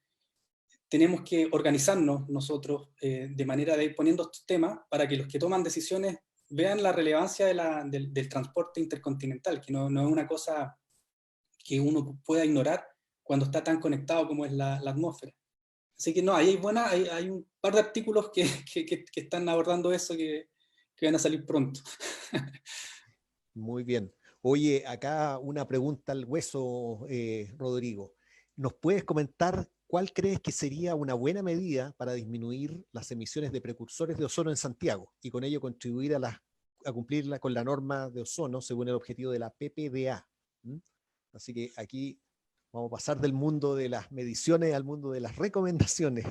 tenemos que organizarnos nosotros de manera de ir poniendo estos temas para que los que toman decisiones vean la relevancia del transporte intercontinental, que no es una cosa que uno pueda ignorar cuando está tan conectado como es la atmósfera. Así que no, ahí hay un par de artículos que están abordando eso que van a salir pronto. Muy bien. Oye, acá una pregunta al hueso, Rodrigo. ¿Nos puedes comentar cuál crees que sería una buena medida para disminuir las emisiones de precursores de ozono en Santiago y con ello contribuir a cumplir con la norma de ozono según el objetivo de la PPDA? ¿Mm? Así que aquí vamos a pasar del mundo de las mediciones al mundo de las recomendaciones.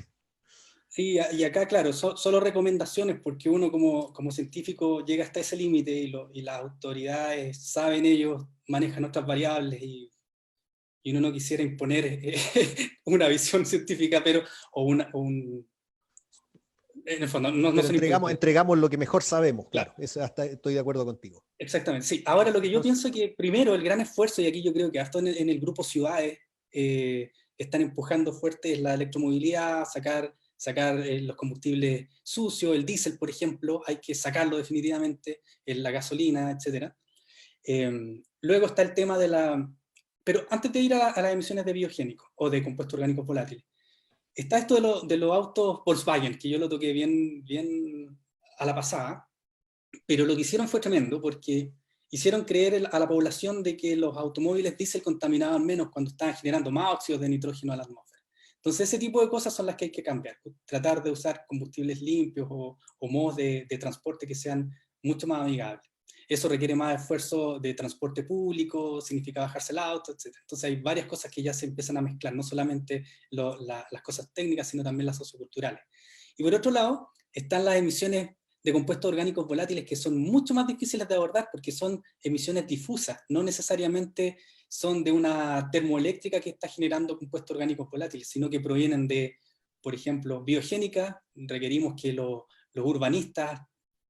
Sí, y acá, claro, solo recomendaciones, porque uno como científico llega hasta ese límite y las autoridades saben ellos, manejan otras variables y uno no quisiera imponer una visión científica, pero, en el fondo, no Pero son impuestos. entregamos lo que mejor sabemos, Claro, claro, eso hasta estoy de acuerdo contigo. exactamente, sí. Ahora lo que yo Entonces, pienso es que primero el gran esfuerzo, y aquí yo creo que hasta en el grupo ciudades están empujando fuerte es la electromovilidad, sacar los combustibles sucios, el diésel, por ejemplo, hay que sacarlo definitivamente, la gasolina, etcétera. Luego está el tema de la... Pero antes de ir a las emisiones de biogénicos o de compuestos orgánicos volátiles, está esto de los autos Volkswagen, que yo lo toqué bien a la pasada, pero lo que hicieron fue tremendo porque hicieron creer a la población de que los automóviles diésel contaminaban menos cuando estaban generando más óxidos de nitrógeno a la atmósfera. Entonces ese tipo de cosas son las que hay que cambiar, tratar de usar combustibles limpios o modos de transporte que sean mucho más amigables. Eso requiere más esfuerzo de transporte público, significa bajarse el auto, etc. Entonces hay varias cosas que ya se empiezan a mezclar, no solamente las cosas técnicas, sino también las socioculturales. Y por otro lado, están las emisiones de compuestos orgánicos volátiles que son mucho más difíciles de abordar porque son emisiones difusas, no necesariamente son de una termoeléctrica que está generando compuestos orgánicos volátiles, sino que provienen de, por ejemplo, biogénica, requerimos que los urbanistas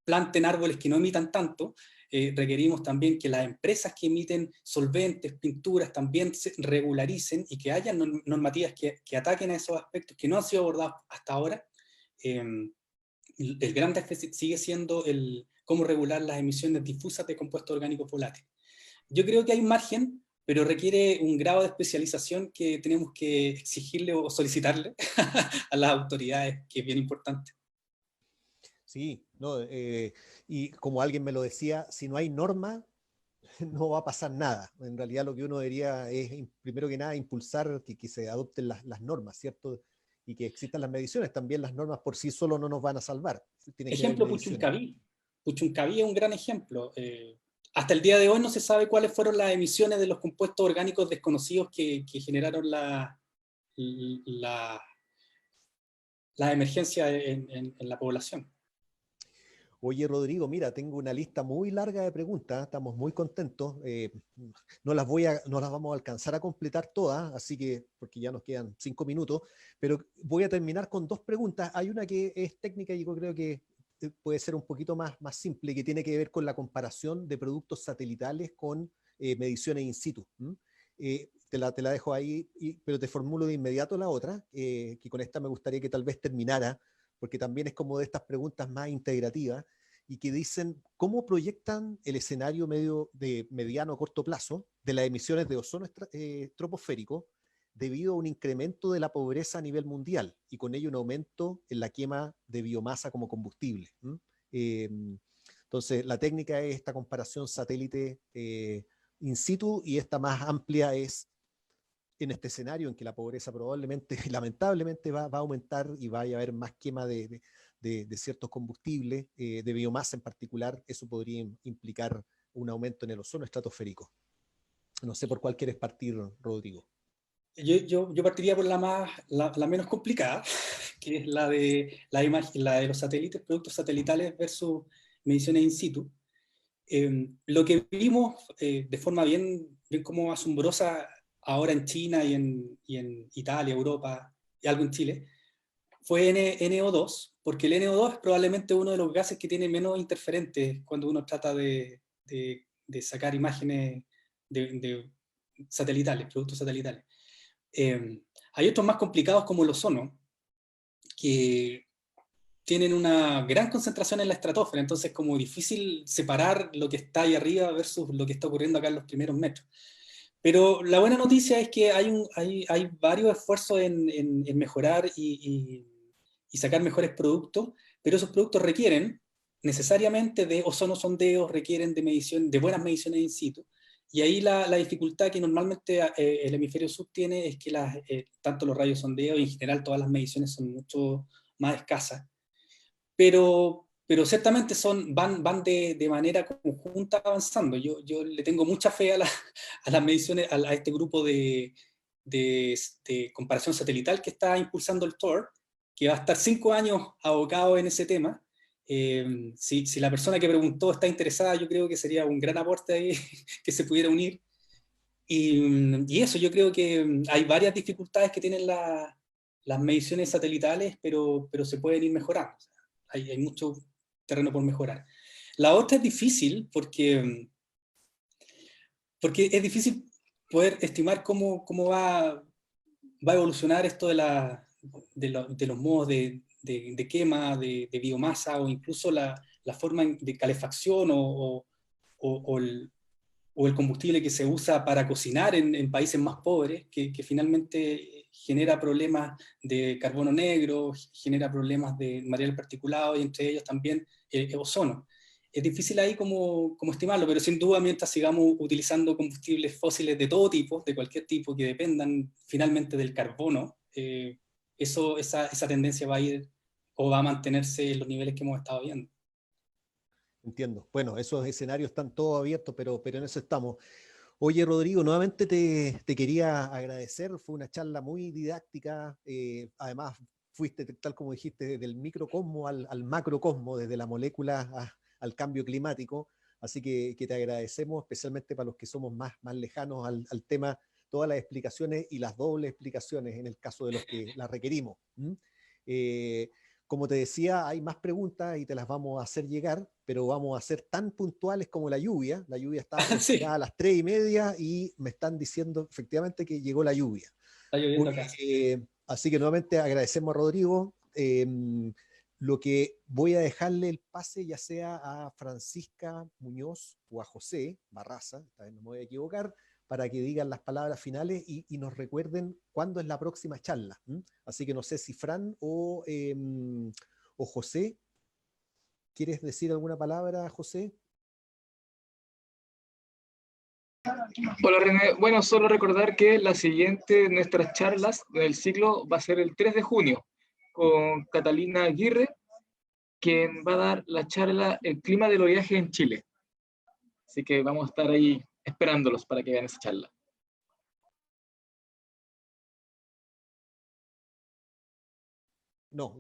planten árboles que no emitan tanto, requerimos también que las empresas que emiten solventes, pinturas, también se regularicen y que haya normativas que ataquen a esos aspectos que no han sido abordados hasta ahora. El gran déficit sigue siendo el cómo regular las emisiones difusas de compuestos orgánicos volátiles. Yo creo que hay margen, pero requiere un grado de especialización que tenemos que exigirle o solicitarle a las autoridades, que es bien importante. sí, no, y como alguien me lo decía, si no hay norma, no va a pasar nada. En realidad lo que uno debería es, primero que nada, impulsar que se adopten las normas, ¿cierto? Y que existan las mediciones. También las normas por sí solo no nos van a salvar. Tiene que haber Ejemplo, mediciones. Puchuncaví. Puchuncaví es un gran ejemplo. Hasta el día de hoy no se sabe cuáles fueron las emisiones de los compuestos orgánicos desconocidos que generaron la, la emergencia en la población. Oye, Rodrigo, mira, tengo una lista muy larga de preguntas, estamos muy contentos. No las vamos a alcanzar a completar todas, así que, porque ya nos quedan 5 minutos, pero voy a terminar con dos preguntas. Hay una que es técnica y yo creo que puede ser un poquito más simple, que tiene que ver con la comparación de productos satelitales con mediciones in situ. Te la dejo ahí, pero te formulo de inmediato la otra, que con esta me gustaría que tal vez terminara, porque también es como de estas preguntas más integrativas y que dicen cómo proyectan el escenario de mediano a corto plazo de las emisiones de ozono troposférico debido a un incremento de la pobreza a nivel mundial y con ello un aumento en la quema de biomasa como combustible. Eh, entonces, la técnica es esta comparación satélite in situ y esta más amplia es en este escenario en que la pobreza probablemente, lamentablemente, va a aumentar y va a haber más quema de ciertos combustibles, de biomasa en particular, eso podría implicar un aumento en el ozono estratosférico. No sé por cuál quieres partir, Rodrigo. Yo partiría por la menos complicada, que es la de los satélites, productos satelitales versus mediciones in situ. Lo que vimos de forma bien como asombrosa ahora en China y en Italia, Europa y algo en Chile, fue NO2, porque el NO2 es probablemente uno de los gases que tiene menos interferentes cuando uno trata de sacar imágenes de satelitales, productos satelitales. Hay otros más complicados como el ozono, que tienen una gran concentración en la estratosfera, entonces es como difícil separar lo que está ahí arriba versus lo que está ocurriendo acá en los primeros metros. Pero la buena noticia es que hay varios esfuerzos en mejorar y sacar mejores productos, pero esos productos requieren necesariamente de ozono sondeos, requieren de buenas mediciones in situ, y ahí la dificultad que normalmente el hemisferio sur tiene es que tanto los rayos sondeos y en general todas las mediciones son mucho más escasas, pero ciertamente van de manera conjunta avanzando. Yo le tengo mucha fe a las mediciones, a este grupo de comparación satelital que está impulsando el TOR, que va a estar 5 años abocado en ese tema. Si la persona que preguntó está interesada, yo creo que sería un gran aporte ahí que se pudiera unir. Y eso, yo creo que hay varias dificultades que tienen las mediciones satelitales, pero se pueden ir mejorando. O sea, hay mucho terreno por mejorar. La otra es difícil porque es difícil poder estimar cómo va a evolucionar esto de los modos de quema, de biomasa, o incluso la forma de calefacción o el combustible que se usa para cocinar en países más pobres, que finalmente genera problemas de carbono negro, genera problemas de material particulado y entre ellos también ozono. Es difícil ahí como estimarlo, pero sin duda mientras sigamos utilizando combustibles fósiles de todo tipo, de cualquier tipo, que dependan finalmente del carbono, esa tendencia va a ir o va a mantenerse en los niveles que hemos estado viendo. Entiendo. Bueno, esos escenarios están todos abiertos, pero en eso estamos. Oye, Rodrigo, nuevamente te quería agradecer. Fue una charla muy didáctica. Además, fuiste, tal como dijiste, del microcosmo al macrocosmo, desde la molécula al cambio climático. Así que te agradecemos, especialmente para los que somos más lejanos al tema, todas las explicaciones y las dobles explicaciones en el caso de los que las requerimos. Como te decía, hay más preguntas y te las vamos a hacer llegar, pero vamos a ser tan puntuales como la lluvia. La lluvia está pronosticada a las 3:30 y me están diciendo efectivamente que llegó la lluvia. Está lloviendo acá. Así que nuevamente agradecemos a Rodrigo. Lo que voy a dejarle el pase ya sea a Francisca Muñoz o a José Barraza, esta vez no me voy a equivocar, para que digan las palabras finales y nos recuerden cuándo es la próxima charla. Así que no sé si Fran o José, ¿quieres decir alguna palabra, José? Hola René, bueno, solo recordar que la siguiente de nuestras charlas del ciclo va a ser el 3 de junio con Catalina Aguirre, quien va a dar la charla El clima del oleaje en Chile. Así que vamos a estar ahí esperándolos para que vean esa charla. No,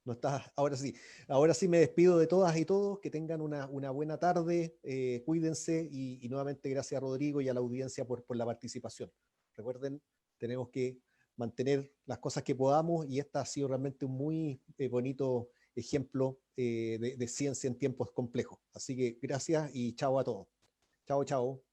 no está, ahora sí me despido de todas y todos, que tengan una buena tarde, cuídense y nuevamente gracias a Rodrigo y a la audiencia por la participación. Recuerden, tenemos que mantener las cosas que podamos y esta ha sido realmente un muy bonito ejemplo de ciencia en tiempos complejos. Así que gracias y chao a todos. Chao, chao.